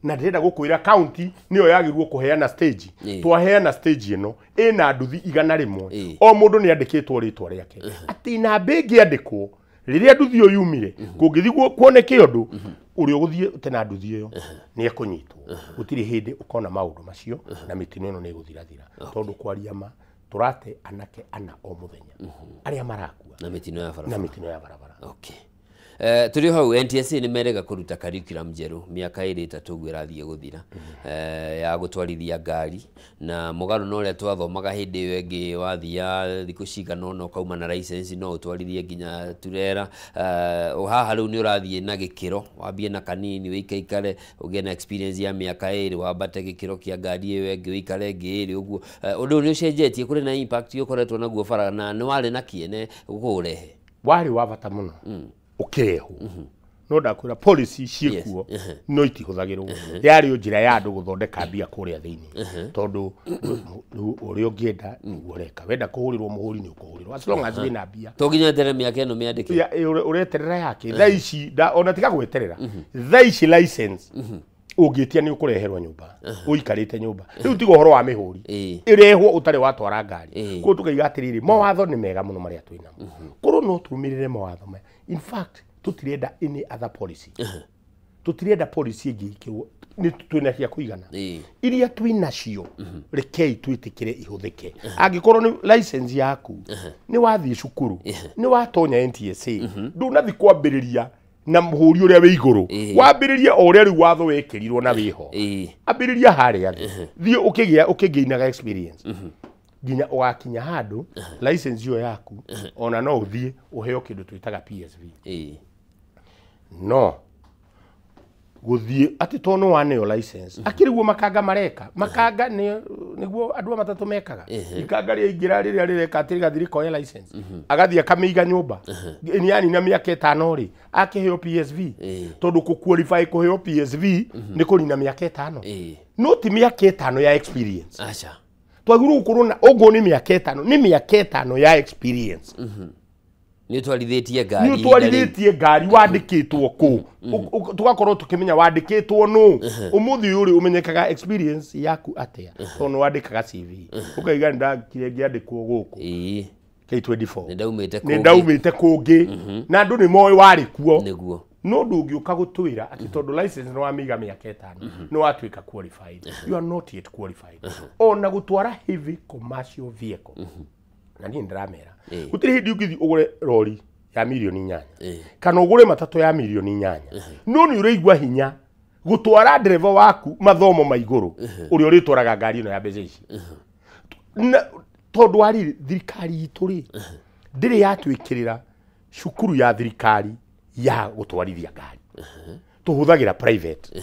na ndenda gukwira county niyo yagirwo kuheana stage twaheana stage ino ina nduthi igana rimwe o mundu ni andikitwo ritwa riake ati na mbingi andikwo riria nduthi yo yumire kungithigwo kuoneke undu uri uguthie tena nduthi iyo ni ekunyitwo gutiri hindi ukona maundu macio na mitino ino ni guthirathira tondu kwaria ma turate anake ana o muthenya aria marakua na mitino ya barabara okay turi hau NTSA ni merega kuruta curriculum jeru miaka iri itatu gwirathie guthira ya gutwarithia ngari na mugaru no ria twathomaga hindi iyo ingi wathia thiku cigana no kauma na license no utwarithie nginya turera haha riu ni urathie na gikiro wambie na kanini wikaikare ugie na experience ya miaka iri wambate gikiro kia ngari iyo ingi wikare ngiri uguo undu ni ucenjetie kuri na impact ukoretwo naguo bara na ni wari na kiene gukurehe wari wa bata muno ukireho no ndakwira policy ciekuo no itihuthagirwo yari njira ya andu guthondeka mbia kuria thiini tondu uri ungienda ureka wenda kuhurirwo muhuri ni ukuhurirwo as long as wina mbia to ginya tere miaka ino miandike ureterera yake thaici ona tiga gweterera thaici license ungitia ni ukureherwa nyumba uikarite nyumba riu tigo horo wa mihuri irehwo utari watwara ngari ko tukaiga atiriri mawatho ni mega muno maria twina kuru no tumirire mawatho maya in fact tutirenda any other policy tutirenda policy ingi ni twina cia kuigana iria twinacio rekei twitikire ihuthike angikorwo ni license yaku ni wathie cukuru ni watonya NTSA ndunathi kwambiriria na muhuri uria wi iguru wambiriria uria riu watho wekirirwo na wiho ambiriria haria thie ukigeinaga experience ginya ugakinya handu license yo yaku ona no uthie uheo kindu twitaga PSV no guthie ati tono wane yo license akiriguo makanga mareka makanga niguo andu matatu mekaga ikanga ri ingira riria rireka atiriga thiriko ya license agathia kamiiga nyumba ni yani na miaka 5 ri akiheo PSV tondu ku qualify kuheo PSV ni kunina miaka 5 no ti miaka 5 ya experience acha twaguru kuruna ogo ni miaka 5 ni miaka 5 ya experience ni twarithitie ngari wandikitwo ku tugakorwo tukimenya wandikitwo no umuthi uri umenyekaga experience yaku atia tono wandikaga CV ukaiga ndakire ngiandikwo guku K24 ni ndaumite kungi na andu ni moyo wari kuo niguo no ndũngĩũka gũtwĩra ati tondũ license no wamiga mĩaka 5 no watuĩka qualified. You are not yet qualified. Ona gũtwara heavy commercial vehicle na niĩ ndĩramera gũtirĩ hĩndĩ ũngĩthiĩ ũgũre lori ya milioni 8 kana ũgũre matatũ ya milioni 8 no nĩ ũraigua hinya gũtwara ndereva waku mathomo ma igũrũ ũrĩa ũrĩtwaraga ngari ĩno ya mbeca ici. Tondũ warĩ thirikari itũ rĩ ndĩrĩ yatwĩkĩrĩra cukuru ya thirikari ya gũtwarithia ngari. Tũhũthagĩra private.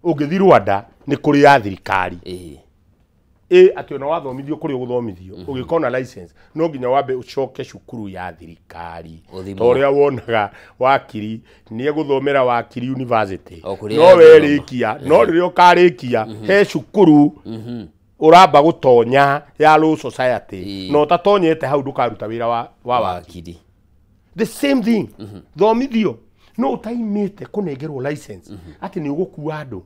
Ũngĩthiĩ Rwanda nĩ kũrĩ ya thirikari. Atĩ ona wathomithio kũrĩ ũgũthomithio ũgĩkona license no nginya wambe ũcoke cukuru ya thirikari. Torĩa wonaga wakiri nĩ egũthomera wakiri university no werĩkia no rĩrĩa ũkarĩkia he cukuru uramba gutonya ya low society no tatonyete hau ndukaruta wira wa wakiri. The same thing thomithio no utaimite kunengerwo license ati ni ugukua andu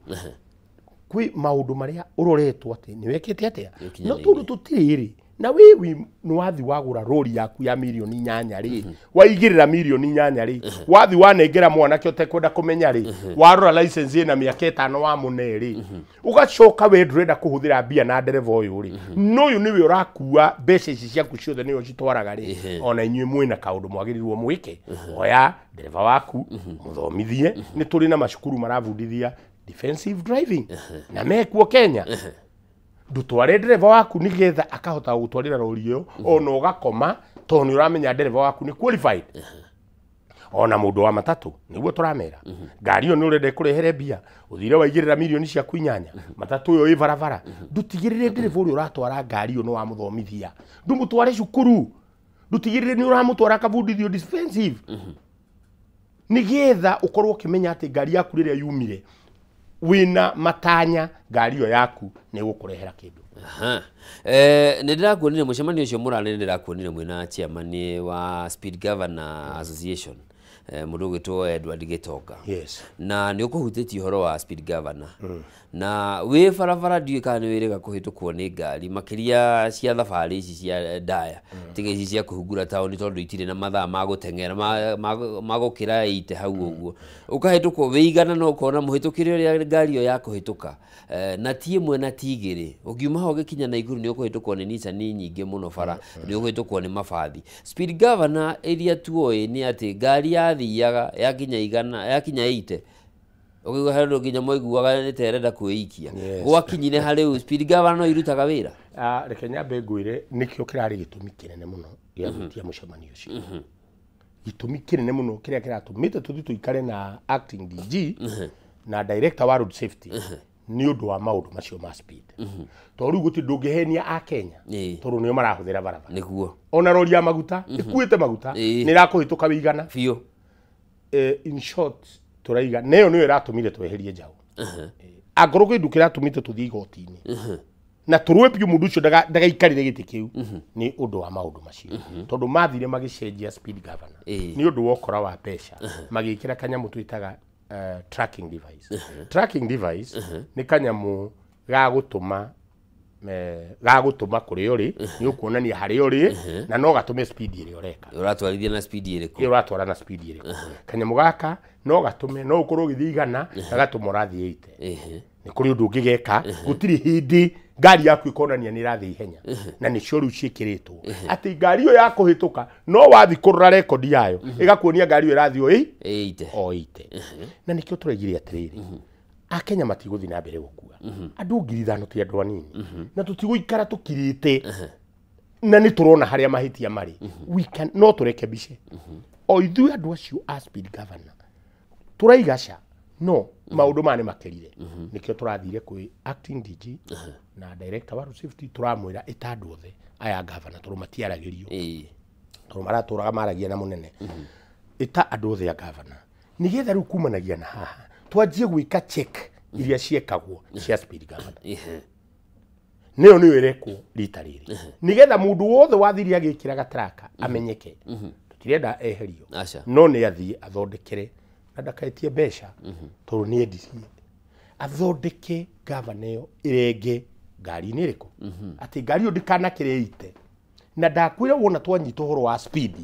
kwi maundu maria uroretwo ati ni wekete atia no tundu tutiri na wewe ni wathi wagura rori yaku ya milioni 8 ri waigirira milioni 8 ri wathi wanengera mwanake utekwenda kumenya ri warora license ina miaka 5 wa muneri ugacoka we ndurenda kuhuthira mbia na ndereva uyu ri no uyu niwe urakua mbeca ici ciaku ciothe niyo citwaraga ri ona inyuĩ mwina kaundu mwagirirwo mwike oya ndereva waku muthomithie ni turi na macukuru maravundithia defensive driving na mekuo Kenya. Ndutware ndereva waku nigetha akahota gutwarira rori iyo ona ugakoma to ni uramenya ndereva waku ni qualified. Ona mundu wa matatu niguo turamera ngari iyo ni urende kurehere mbia uthire waigirira milioni cia kuinyanya matatu iyo ivaravara ndutigirire ndereva uri uratwara ngari iyo no wa muthomithia ndumutware cukuru ndutigirire ni uramutwara kabundithio defensive nigetha ukorwo kimenya ati ngari yaku riria yumire wina matanya ngari iyo yaku ni gukurehera kindu. Nĩ ndĩrakuonire mũcemanio ũcio mũrarĩ ndĩrakuonire mwĩna chairman wa Speed Governor Association mũndũ ũgĩtwo Edward Gitonga. Yes. Na nĩ ũkũhutĩtie ũhoro wa Speed Governor. Na wĩ barabara ndiũĩ kana nĩ wĩrĩga kũhĩtũkwo nĩ ngari makĩria cia thabarĩ ici cia ndaya tiga ici cia kũhungura taũni tondũ itirĩ na mathaa ma gũteng'era ma gũkĩra ite hau ũguo ũkahĩtũkwo wĩigana no ũkona mũhĩtũkĩre ũrĩa ngari ĩyo ya kũhĩtũka na ti ĩmwe na ti igĩrĩ ũngiuma ho ũgĩkinya na igũrũ nĩ ũkũhĩtũkwo nĩ Nissan nyingĩ mũno bara nĩ ũkũhĩtũkwo nĩ mabathi. Speed Governor iria tuoĩ nĩ atĩ ngari yathiaga yakinya ite ukigwa hero nginya moiguaga ni terenda kwĩikia gwakinyire harĩ Speed Governor no irutaga wĩra. Reke nyambe ngwĩre nikĩo kĩrarĩ gĩtũmi kĩnene mũno gĩa gũtia mũcemanio ũcio. Gĩtũmi kĩnene mũno kĩrĩa kĩratũmĩte tũthiĩ tũikare na acting DG na director wa road safety ni ũndũ wa maũndũ macio ma speed. To rĩu gũtirĩ ndũngĩhenia a Kenya tondũ nĩo marahũthĩra barabara nĩguo ona rori ya maguta ĩkuĩte maguta nĩ ĩrakũhĩtũka wĩigana biũ. In short turaiga neyo niyo iratumire tweherie njaũ angorwo kindu kiratumite tuthie igoti-ini na turwe pio mundu ucio ndagaikarire giti kiu ni undu wa maundu macio tondu mathire magicenjia Speed Governor ni undu wokora wa pesha magikira kanyamu twitaga tracking device. Tracking device ni kanyamu gagutuma kuri uri ni ukuonania hari uri na no gatume speed iri ureka uratwarithia na speed iriku uratwara na speed iriku kanyamu gaka no gatume no ukorwo githii igana gagatuma urathie ite ni kuri undu ungigeka gutiri hindi ngari yaku ikonania ni irathie ihenya na ni cio riu ciikiritwo ati ngari iyo ya kuhituka no wathi kurura record yayo igakuonia ngari iyo irathie ite na nikio turaigire atiriri Akenya matiguthi na mbere gukua andu 5,000 ti andu anini na tutiguikara tukirite na ni turona haria mahitia mari we can no turekebishe o ithu andu acio a Speed Governor turaigaca no maundu mane makirire nikio turathire kwi acting DG na director wa road safety turamwira itandu othe aya governor turumatiaragirio turumaraturaga maragia na munene ita andu othe a governor nigetha riu kumanagia na haha twanjie gwika check iria ciekagwo cia Speed Governor niyo niyo irekwo rita riri nigetha mundu wothe wathiri agikiraga traka amenyeke tutirenda eherio no ni athie athondekere na ndakaitie mbeca tondu ni endirie athondeke governor iyo irenge ngari-inĩ ĩrĩkũ ati ngari iyo ndikana kireite na ndakwira wona twanyita uhoro wa speed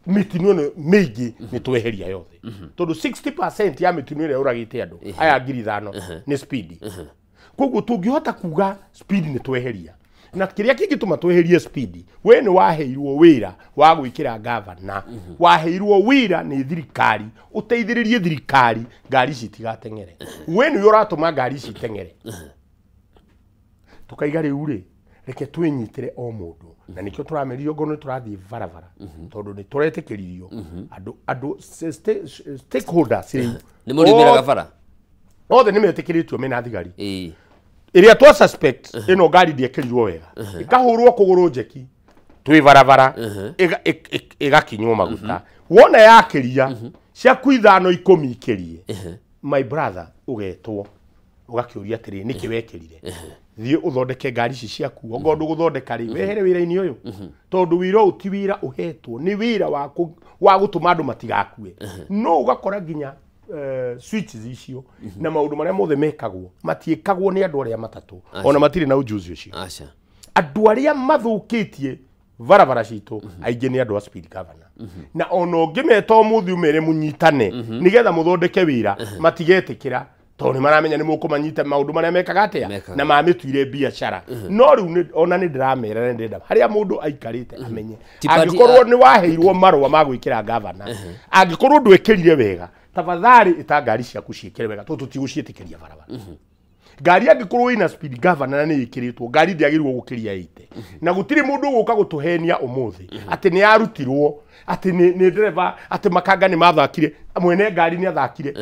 mitino no meigi ni tweheria yothe tondu 60% ya mitino ile uragite andu aya 5,000 ni speed koguo tungihota kuga speed ni tweheria na kiria kingituma tweherie speed we ni waheirwo wira wa gwikira governor waheirwo wira ni thirikari uteithiririe thirikari ngari citigatengere we ni uratuma ngari citengere tukaiga riu ri reke twinyitire o mundu na nikyo turamerio ngono turathie varavara tondu ni turetikiririo andu stakeholders ni muri mira gavara othe ni metikiritio mena thigari iria twa suspect ino ngari ndiekirirwo wega ikahurwo kuguru njeki twi varavara igakinywo maguta wona yakiria cia kuithano 10 ikirie my brother ugetwo ugakiuria atiri niki wekirire thie uthondeke ngari ici ciaku ongondu guthondeka ri wehere wira-ini uyu tondu wira uti wira uhetwo ni wira wa gutuma andu matigakue no ugakora ginya switches icio na maundu maria mothe mekagwo matiekagwo ni andu aria matatu ona matire na ujuzi ucio acha andu aria mathukitie varavara citu aingi ni andu a speed governor na ona ngimeta umuthi umere munyitane nigetha muthondeke wira matigetikira toni maramenya ni mukumanyita maundu maria mekaga atia na mamitwire biashara no riu ona ni ndiramera ndenda haria mundu aikarite amenye angikorwo ni waheirwo marwa ma gwikira governor angikorwo ndwekirire wega tafadhali ita ngari ciaku ciikire wega tutigucietikiria barabara ngari angikorwo ina speed governor ni ikiritwo ngari ndiagirwo gukiria 80 na gutiri mundu guka gutuhenia umuthi ati ni arutirwo ati ni driver ati makanga ni mathakire mwene ngari ni athakire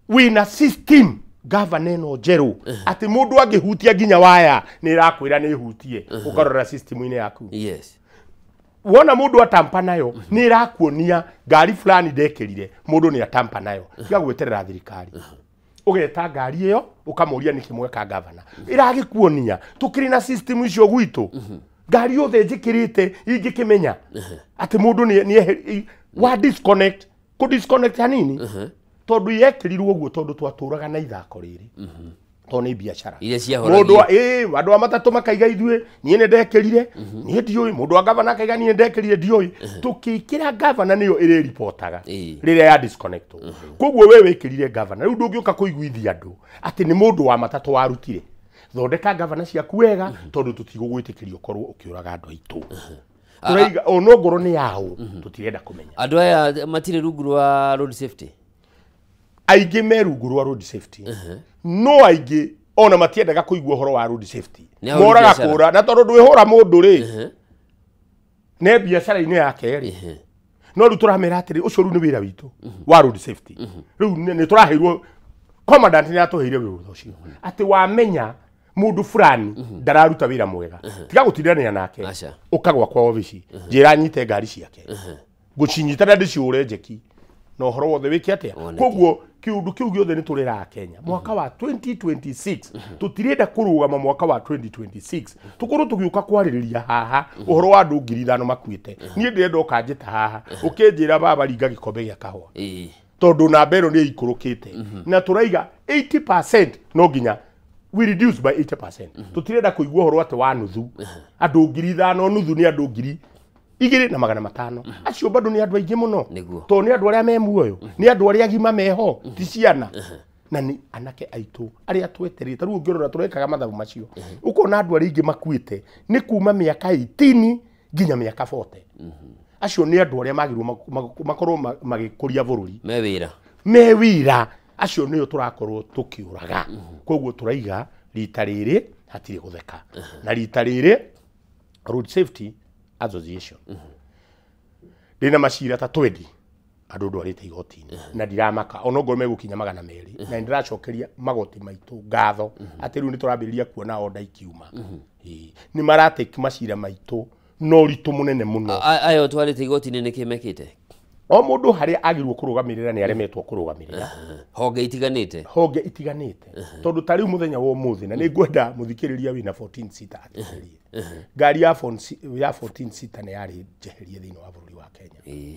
wina system governor no jeru ati mundu angihutia ginya waya ni irakwira ni hutie ukarora system ine yaku yes wona mundu atampa nayo ni irakuonia ngari fulani ndekirire mundu ni atampa nayo tiga gweterera thirikari ugeta ngari iyo ukamuria niki mweka governor iragikuonia tukiri na system icio gwitu ngari yothe njikirite ingikimenya ati mundu ni wa disconnect ku disconnect hanini tondu yekirirwo guo tondu twaturaga na ithako riri toni biashara ile cia horagia mundu andu amatatu makaiga ithue nie ne ndekirire nie ndioi mundu agavana akaiga nie ndekirire ndioi tukikira governor niyo ire reportaga rire ya disconnect koguo we wekirire governor riu ndungiuka kuiguithia andu ati ni mundu wa matatu warutire thondeka governor ciaku wega tondu tutigugwitikirio korwo ukiuraga andu aitu turaiga ono ngoro ni yao tutirenda kumenya andu aya matire rungu rwa road safety aige merungu rwa road safety no aige ona matiendaga kuigua uhoro wa road safety moraga kura na tondu ndwihura mundu ri ne biashara-ini yake ri no ru turamera atiri ucio ru ni wira witu wa road safety riu ni turaheirwo commandant ni atuheire wira ucio ati wamenya mundu fulani ndararuta wira mwega tiga gutindania nake ukagwa kwa office njira nyite ngari ciake gucinyitana ndiciure njeki no horo wothe wiki atia koguo kiundu kiu giothe ni turira Kenya mwaka wa 2026 tutirenda kurugama mwaka wa 2026 tukuru tugiuka kwaririria haha uhoro wa andu 5,000 makuite nie ndirenda ukanjita haha ukinjira baba ringa gikombe gia kahwa tondu na mbero ni ikurukite na turaiga 80% no ginya we reduce by 80% tutirenda kuigua uhoro ati wa nuthu andu 5,000 nuthu ni andu 2,500 acio bado ni andu aingi muno to ni andu aria me muoyo ni andu aria agima meho ti ciana na ni anake aitu aria tweterite riu ngirora turekaga mathabu macio ukona andu aria ingi makuite ni kuma miaka 18 ginya miaka 40 acio ni andu aria magirwo makorwo magikuria bururi me wira acio niyo turakorwo tukiuraga koguo turaiga rita riri hatire gutheka na rita riri road safety association dina mashira ta 20 andu ndwarite igoti-ini na ndiramaka ono ngoro megukinya 200 na ndiracokeria magoti maitu ngatho ati riu ni turambiria kuona order ikiuma ni marateki mashira maitu no ritu munene muno ayo twarite igoti-ini ni kimekite o mundu haria agirwo kurugamirira ni aremetwo kurugamirira honge itiganite tondu tari muthenya wa umuthi na ni ngwenda muthikiriria wina 14 seater athikirie ngari ya 14 seater ni yari jeherie thini wa bururi wa Kenya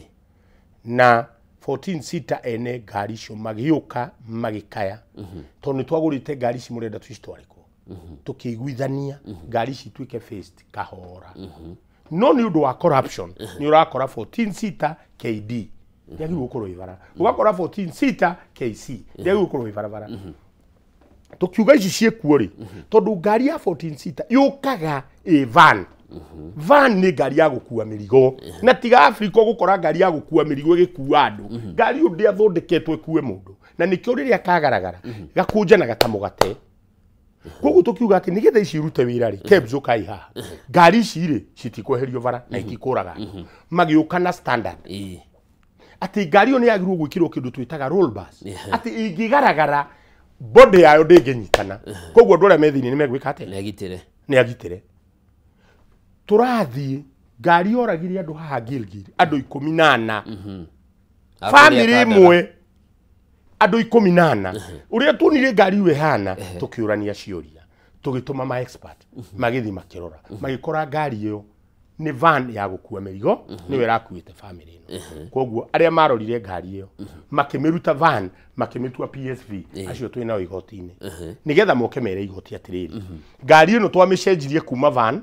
na 14 seater ene ngari cio magiuka magikaya tondu twagurite ngari ici murenda tucitwariko tukiguithania ngari ici twike first kahora no ni undu wa corruption ni urakora 14 seater KD yagi gukorwo ibara ugakora 14 seater KC yagi gukorwo ibara tukiuga ici ciekuo ri tondu ngari ya 14 seater yukaga van van ni ngari ya gukua mirigo na tiga Africa gukora ngari ya gukua mirigo igikua andu ngari undi athondeketwe kuwe mundu na nikio riria kagaragara gakunja na gatamugate koguo tukiuga ati nigetha ici irute wira ri kebs ukai ha ngari ici ri citikweherio bara na itikuraga magiuka na standard ati ngari yo ni yagirwo gwikirwo kindu twitaga roll bars ati ingigaragara body yayo ndinginyitana koguo ndore methini ni megwika ate ni agitire turathie ngari yoragire andu haha Gilgil andu 14 family imwe andu 14 uria tunire ngari we hana tukiurania cioria tugituma ma expert magithi makirora magikora ngari iyo ni van ya gukua mirigo niwe rakuite family ino koguo aria marorire ngari iyo makimiruta van makimitua PSV acio twina igoti-ini nigetha moke mere igoti atiriri ngari ino twamicenjirie kuma van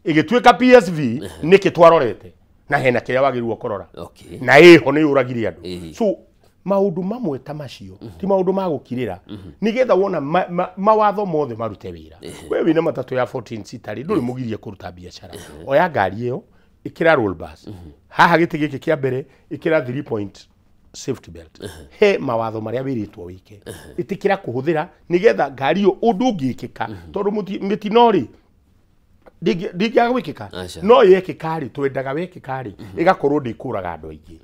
igituika PSV niki twarorete na hena kiria wagirwo korora na iho ni uragire andu so maundu mamwe ta macio ti maundu ma gukirira nigetha wona mawatho mothe marute wira we wina matatu ya 14 seater nduri mugirie kuruta biashara oya ngari iyo ikira roll bars haha giti giki kia mbere ikira 3 point safety belt he mawatho maria wiritwo wike itikira kuhuthira nigetha ngari iyo undu ngikika tondu mitinori ndigiaga wikika no yekikari twendaga wekikari igakorwo ndikuraga andu aingi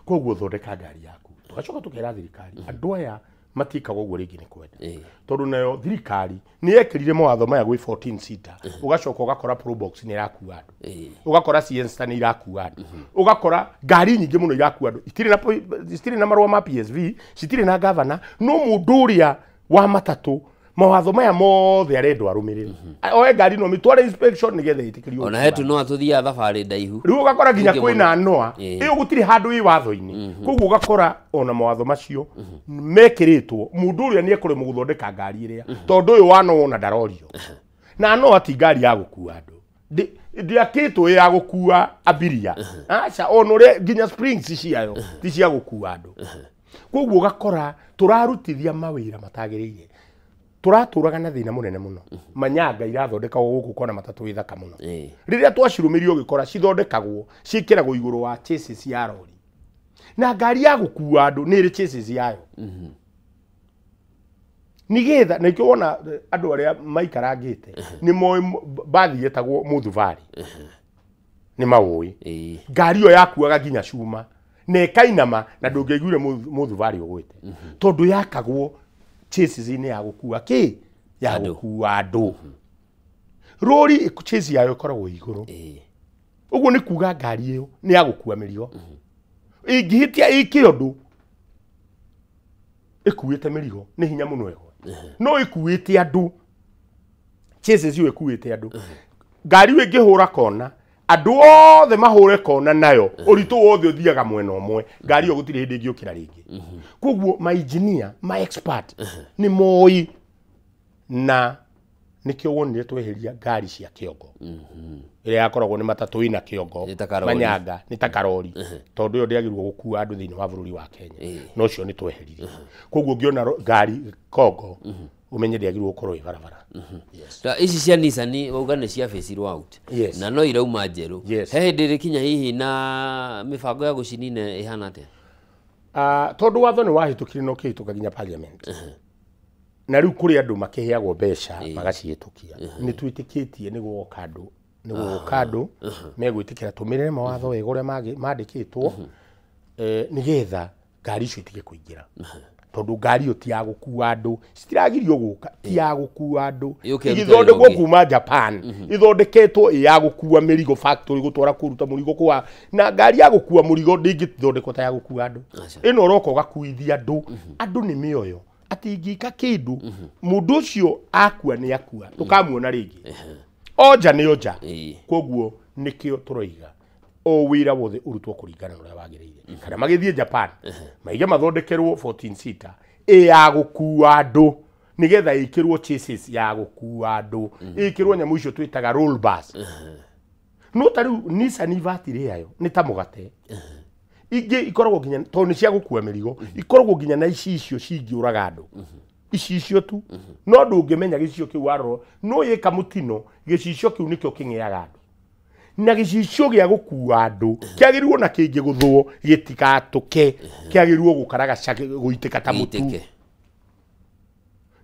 koguo thondeka ngari yaku tugacoka tukera thirikari andu aya matikagwo guo ringi ni kwenda tondu nayo thirikari ni yekirire mawatho maya gwi 14 seater ugacoka ugakora probox ni irakua andu ugakora Siensta ni irakua andu ugakora ngari nyingi muno irakua andu itire na marwa ma PSV citire na governor no mundu uria wa matatu mawatho maya mothe arendo arumirire oe ngari no mitware inspection nigethe itikirio ona hetu no atuthia thabari ndaihu riu ugakora ginya kwina noa iyo gutiri handu wi watho-ini koguo ugakora ona mawatho macio mekiritwo mundu uria ni ekure muguthondeka ngari iria tondu uyu wano wona ndarorio na no ati ngari ya gukua andu ndiakitwo ya gukua abiria acha onore ginya springs ciayo ti cia gukua andu koguo ugakora turarutithia mawira matagirire turaturaga na thina munene muno manyanga irathondeka guku kona matatu ithaka muno riria twacirumirio gikora cithondekagwo cikiragwo iguru wa chassis ya lori na ngari ya gukua andu ni ri chassis yayo nigetha na ikio wona andu aria maikarangite ni moy bathi yetagwo Muthuvari ni maui ngari yo yakuaga ginya cuma na kainama na ndungeiguire Muthuvari ugwite tondu yakagwo chases ine ya gukua ki ya gukua andu rori chase yayo koragwo iguru uguo ni kuga ngari iyo ni ya gukua mirigo ingihitia ikiondu ikuite mirigo ni hinya muno ego no ikuite andu chases yo ikuite andu ngari we ngihura kona andu othe mahure kona nayo uritu wothe uthiaga mwena umwe ngari yo gutire hindi ngiukira ringi koguo ma engineer ma expert ni moi na nikio wonire tweheria ngari cia kiongo iria yakoragwo ni matatu ina kiongo manyanga ni takarori tondu yo ndiagirwo gukua andu thiini wa bururi wa Kenya no cio ni tweherire koguo ngiona ngari kongo umenye ndiagirwo gukorwo ibarabara ici cia Nissan wauga ni cia face out na no irauma njeru he hindi rikinya hihi na mibango ya gucinine ihana atia tondu watho ni wahitukire no kihituka ginya parliament na riu kuri andu makiheagwo mbeca magacihitukia ni twitikitie ni guoka andu megwitikira tumirire mawatho wega uria mandikitwo nigetha ngari icio itige kuingira tondu ngari yo ti ya gukua andu citiragirio guka ti ya gukua andu igithondekwo kuma Japan ithondeketwo ya gukua mirigo factory gutwara kuruta murigo kwa na ngari ya gukua murigo ndingithondekwo ta ya gukua andu ino roko gakuithia andu ni mioyo ati ngika kindu mundu ucio akua ni akua tukamuona ringi oja ni oja koguo nikio turoiga o wira wothe urutwo kuringana na uria wagirire kana magithie Japan maige mathondekerwo 14 seater ya gukua andu nigetha ikirwo chases ya gukua andu ikirwo nyamu icio twitaga roll bus no tariu Nissan ivatire yayo ni ta mugate ingi ikoragwo ginya to ni cia gukua mirigo ikoragwo ginya na icio cingiuraga andu icio tu no ndungimenya gicio kiu waroro no yika mutino gicio kiu nikio kingeaga andu na gicio gia gukua andu kiagirwo na kingi guthwo gitikatuke kiagirwo gukaraga guitika ta mutu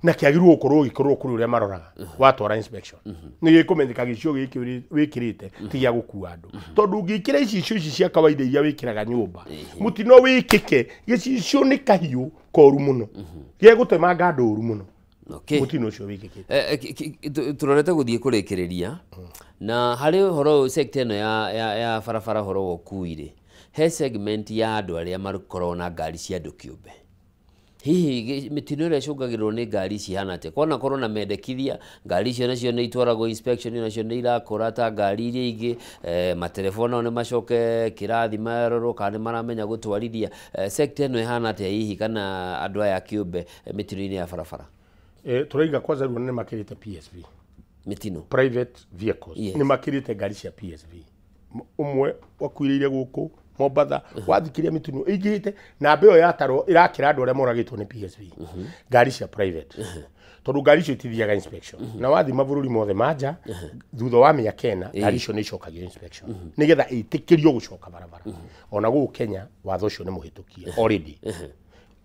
na kiagirwo gukorwo kuri uria maroraga watwara inspection ni gikumenyeka gicio giki wikirite ti gia gukua andu tondu ngikira icio cia kawaida iria wikiraga nyumba mutino wikike gicio ni kahiu koru muno gie gutemanga andu uru muno mutino ucio wikikite turorete guthie kurikiriria na hari horo sector eno ya barabara horo wokuire he segment ya andu aria marukorwo na ngari cia andu kiumbe hihi mitino ĩrĩa icũngagĩrĩrwo nĩ ngari ici hana atĩa kwana korwo na mendekithia ngari icio nacio nĩ itwaragwo inspection nacio nĩ irakũra ta ngari iria ingĩ matelefoni nao nĩ macoke kĩrathi marorwo kana nĩ maramenya gũtwarithia sector ĩno ĩhana atĩa hihi kana andũ aya kĩũmbe mitino-inĩ ya barabara turaiga kwanza rĩu nĩ makĩrĩte PSV mitino private vehicles nĩ makĩrĩte ngari cia PSV umwe wakuirĩire gũkũ Mombasa wathikiria mitino igite na mbeo ya taro irakira andu aria moragitwo ni PSV ngari cia private tondu ngari icio itithiaga inspection na wathi mabũrũri mothe manja thutha wa mĩaka ĩna ngari icio nĩ icokagio inspection nigetha ĩtĩkĩrio gũcoka barabara ona gũkũ Kenya watho ũcio nĩ mũhĩtũkie already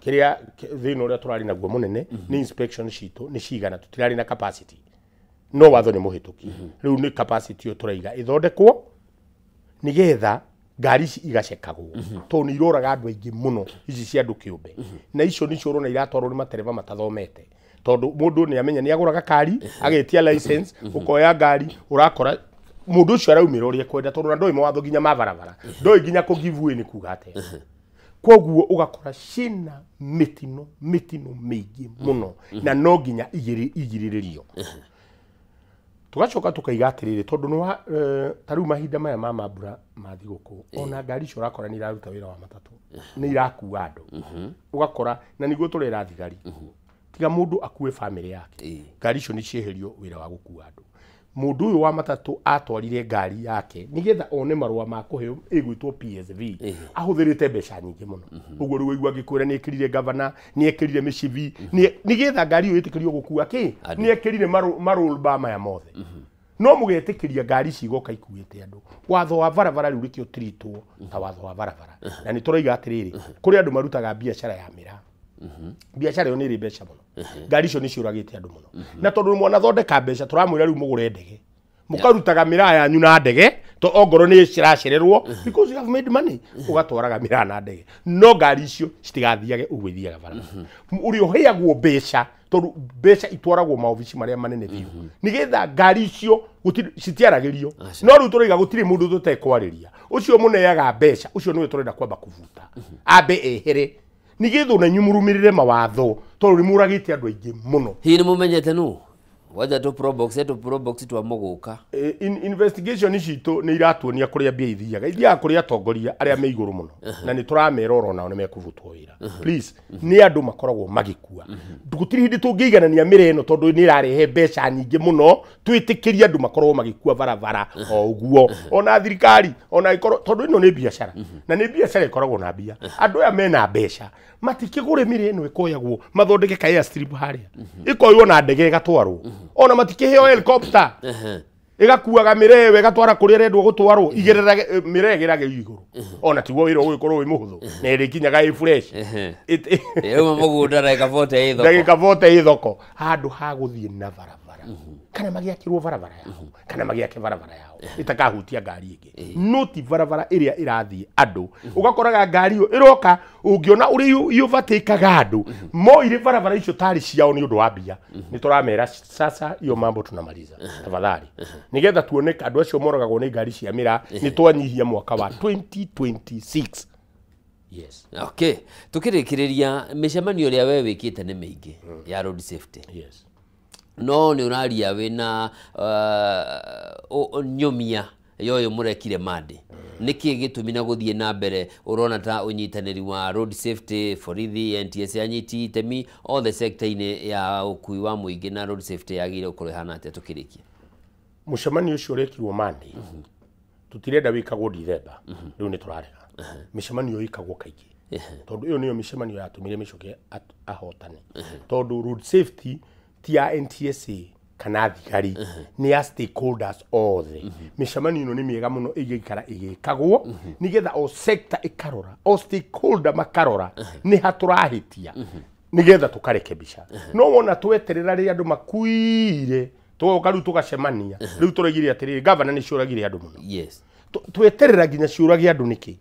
kiria thĩna ũrĩa tũrarĩ naguo mũnene ni inspection citũ nĩ cigana tũtirarĩ na capacity no watho nĩ mũhĩtũkie rĩu nĩ capacity ĩyo tũraiga ĩthondekwo nigetha ngari ici igacekagwo to ni iroraga andu aingi muno ici cia andu kiumbe na icio ni ciorona iratwarwo ni matereva matathomete tondu mundu ni amenya ni aguraga kari agetia license ukoya ngari urakora mundu ucio araumira uria kwenda tondu ndoi mawatho ginya mabarabara ndoi ginya ku give way ni kuga ate koguo ugakora cina mitino mingi muno na no ginya igiriririo tugacoka tukaiga atiriri tondu no tariu mahinda maya ma mambura mathi guku ona ngari icio urakora ni iraruta wira wa matatu ni irakua andu ugakora na niguo turera thigari tiga mundu akue family yake ngari icio ni cieherio wira wa gukua andu mundu uyu wa matatu atwarire ngari yake nigetha one marua ma kuheo igwitwo PSV ahuthirite mbeca nyingi muno uguo riu igwa gikwira ni ekirire governor ni ekirire mishivi nigetha ngari iyo itikirio gukua ki ni ekirire marul bama ya mothe no mugetikiria ngari ici igoka ikuite andu watho wa barabara riu rikio tritwo ta watho wa barabara na ni turaiga atiriri kuri andu marutaga biashara ya mira biashara yo ni ri mbeca muno ngari icio ni ciuragite andu muno na tondu mwana thondeka mbeca turamwira riu mugure ndege mukarutaga mira yanyu na ndege to ongoro ni ciracererwo because you have made money ugatwaraga mira na ndege no ngari icio citigathiage ugwithiaga barabara uri oheagwo mbeca tondu mbeca itwaragwo maobici maria manene biu nigetha ngari icio citiaragirio no riu turiga gutiri mundu tutekwariria ucio muneaga mbeca ucio niwe turenda kwamba kuvuta ambe ehere nigetha na nyumurumirire mawatho tondu nimuragite andu aingi muno hihi ni mumenyete nu waja to probox twa muguka investigation cito ni iratuonia kuria mbia ithiaga kuria atongoria aria me iguru muno na ni turamera orona ne mekuvutwo wira please ni andu makoragwo magikua gutiri hindi tungiiganania mira eno tondu ni irarehe mbeca nyingi muno twitikiria andu makoragwo magikua barabara o uguo ona thirikari ona ikoro tondu ino ni biashara na ni biashara ikoragwo na mbia andu aya mena mbeca matikigure mira eno ikoyagwo mathondeke ka airstrip haria ikoywo na ndege gatwarwo ona matikiheo helicopter igakuaga mirewe igatwara kuria rendwo gutwarwo igerera mirewe gerage iguru ona tiguo wira ugikorwo wi muhuthu na irikinyaga i fresh uma mugunda ndagika 40 ithoko handu ha guthie na barabara kana magiakirwo barabara yao kana magiake barabara yao itakahutia ngari ingi no ti barabara iria irathie andu ugakoraga ngari iyo iroka ungiona uri yuvatikaga andu mo ire barabara icio tari ciao ni undu wa mbia ni turamera sasa iyo mambo tunamaliza tafadhali nigetha tuoneka andu acio moragagwo ni ngari cia mira ni twanyihia mwaka wa 2026 yes okay tukirikiriria micemanio ria we wikite ni mingi ya road safety yes no ni uraria wina nyumia yoyo murekire mande niki gitumi na guthie na mbere urona ta unyitaniri wa road safety borithi NTSA anyiti itemi all the sector ine ya ukui wa muingi na road safety yagire ukorwo hana ate tukirikia mucemanio ucio urekirwo mande tutirenda wikagwo December riu ni turarega micemanio ikagwo kaingi tondu iyo niyo micemanio yatumire micoke ahotane tondu road safety ti ya NTSA kana thigari ni ya stakeholders othe micemanio ino ni miega muno igikara igikagwo nigetha o sector ikarora o stakeholder makarora ni haturahitia nigetha tukarekebisha no wona tweterera ri andu makuire tugoka riu tugacemania riu turagire atiriri governor ni ciuragire andu muno yes tweterera nginya ciurage andu niki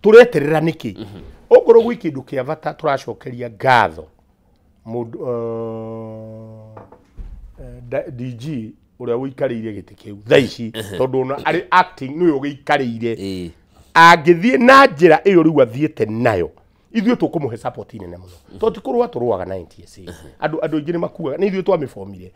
tureterera niki ogoro gwi kindu kia bata turacokeria ngatho DG uria wikarire giti kiu thaici tondu na ari acting niwe ugikarire angithie na njira iyo riu athiete nayo ithuĩ tukumuhe support nene muno to tikurwa turwaga na NTSA andu ingi ni makuaga ni ithuĩ twamifomire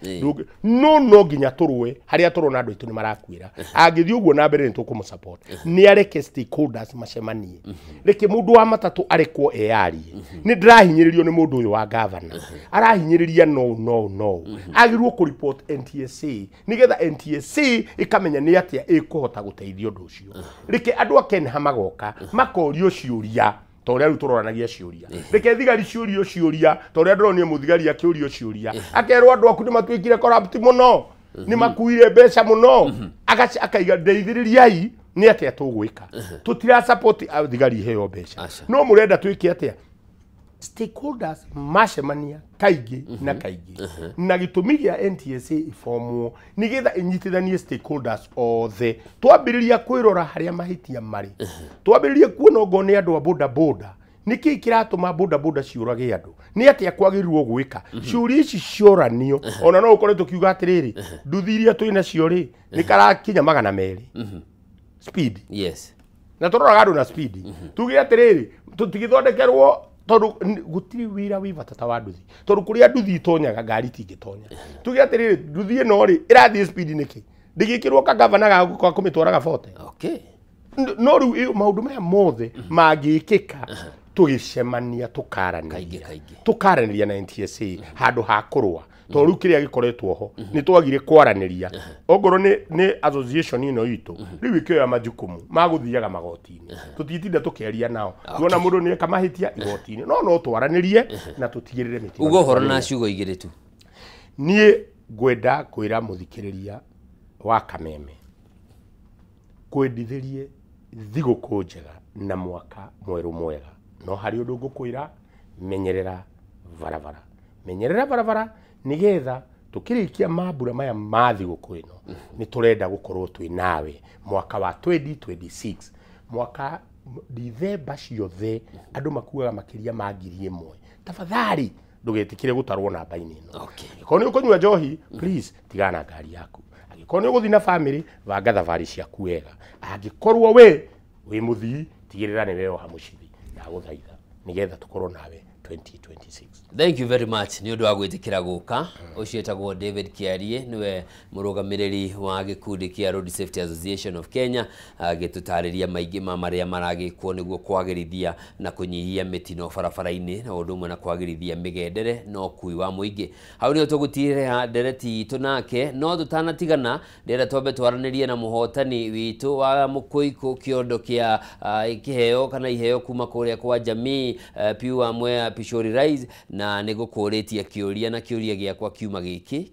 no nginya turwe haria turona andu itu ni marakwira angithie uguo na mbere ni tukumusupport ni areke stakeholders macemanie reke mundu wa matatu arekwo eyarie ni ndirahinyiririo ni mundu uyu wa governor arahinyiriria no agirwo ku report NTSA nigetha NTSA ikamenya ni atia ikuhota guteithia undu ucio reke andu akenha magoka makorio ciuria toria ru turoranagia ciuria reke thigari ciuria toria ndronio muthigari akiurio ciuria akerwo andu aku ni matwikire corrupt muno ni makuire mbeca muno akaiga ndeithiririai ni atia tugwika tutira support thigari heo mbeca no murenda twike atia stakeholders macemania kaingi na kaingi na gitumi gia NTSA ifomwo nigetha inyitithanie stakeholders othe twambiriria kwirora haria mahitia mari twambiriria kuona ngone andu a boda niki kiratuma boda ciurage andu ni atia kwagirirwo gwika ciuri ici cioranio ona no ukore tukiuga atiriri nduthiria twina cio ri nikarakinya 200 speed yes na turoraga andu na speed tuge atiriri tutigithondekerwo tondu gutiri wira wi batata wa nduthi tondu kuria nduthi itonyaga ngari tingitonya tuge atiriri nduthi ino ri irathie speed niki ndigikirwo ka governor ga kumitwaraga 40 okay no riu maundu maya mothe mangikika tugicemania tukaraniria na NTSA handu ha kurwa to riu kiria gikoretwo ho ni twagire kwaraniria ogoro ni association ino itu riu ikioya majukumu maguthiaga magotini tutitinda tukeria nao tuona mundu ni kamahitia igotini no twaranirie na tutigirire miti ugo horo na ciugo igire tu nie gwenda kwira muthikiriria wa Kameme kwendithirie thiguku njega na mwaka mweru mwega no hari undu ngukwira menyerera barabara nigetha tukirikia mambura maya ma thiguku ino ni turenda gukorwo twi nawe mwaka wa 2026 mwaka December ciothe andu makuaga makiria ma 1,000 tafadhali ndugetikire gutarwo namba-ini ino okay koni ukunywa njohi please tigana ngari yaku angikoni uguthi na family vanga thavari ciaku wega angikorwo we muthii tigirira ni wewe hamucithi na guthaitha nigetha tukorwo nawe 2026 thank you very much ni undu wa gwitikira guka ucietagwo David Kiarie niwe murugamiriri wa gikundi kia Road Safety Association of Kenya agitutariria maingi ma maria maragikwo niguo kwagirithia na kunyihia mitino barabara-ini na undu umwe na kwagirithia migendere no kui wa muingi hau ni tugutire ndereti tunake no tutanatigana ndera twambe twaranirie na muhotani witu wa mukuiku kiondo kia ikiheo kana iheo kuma kuria kwa jamii piu amwe Pishori Rise na nigukuretia kiuria na kiuria giakwa kiuma giki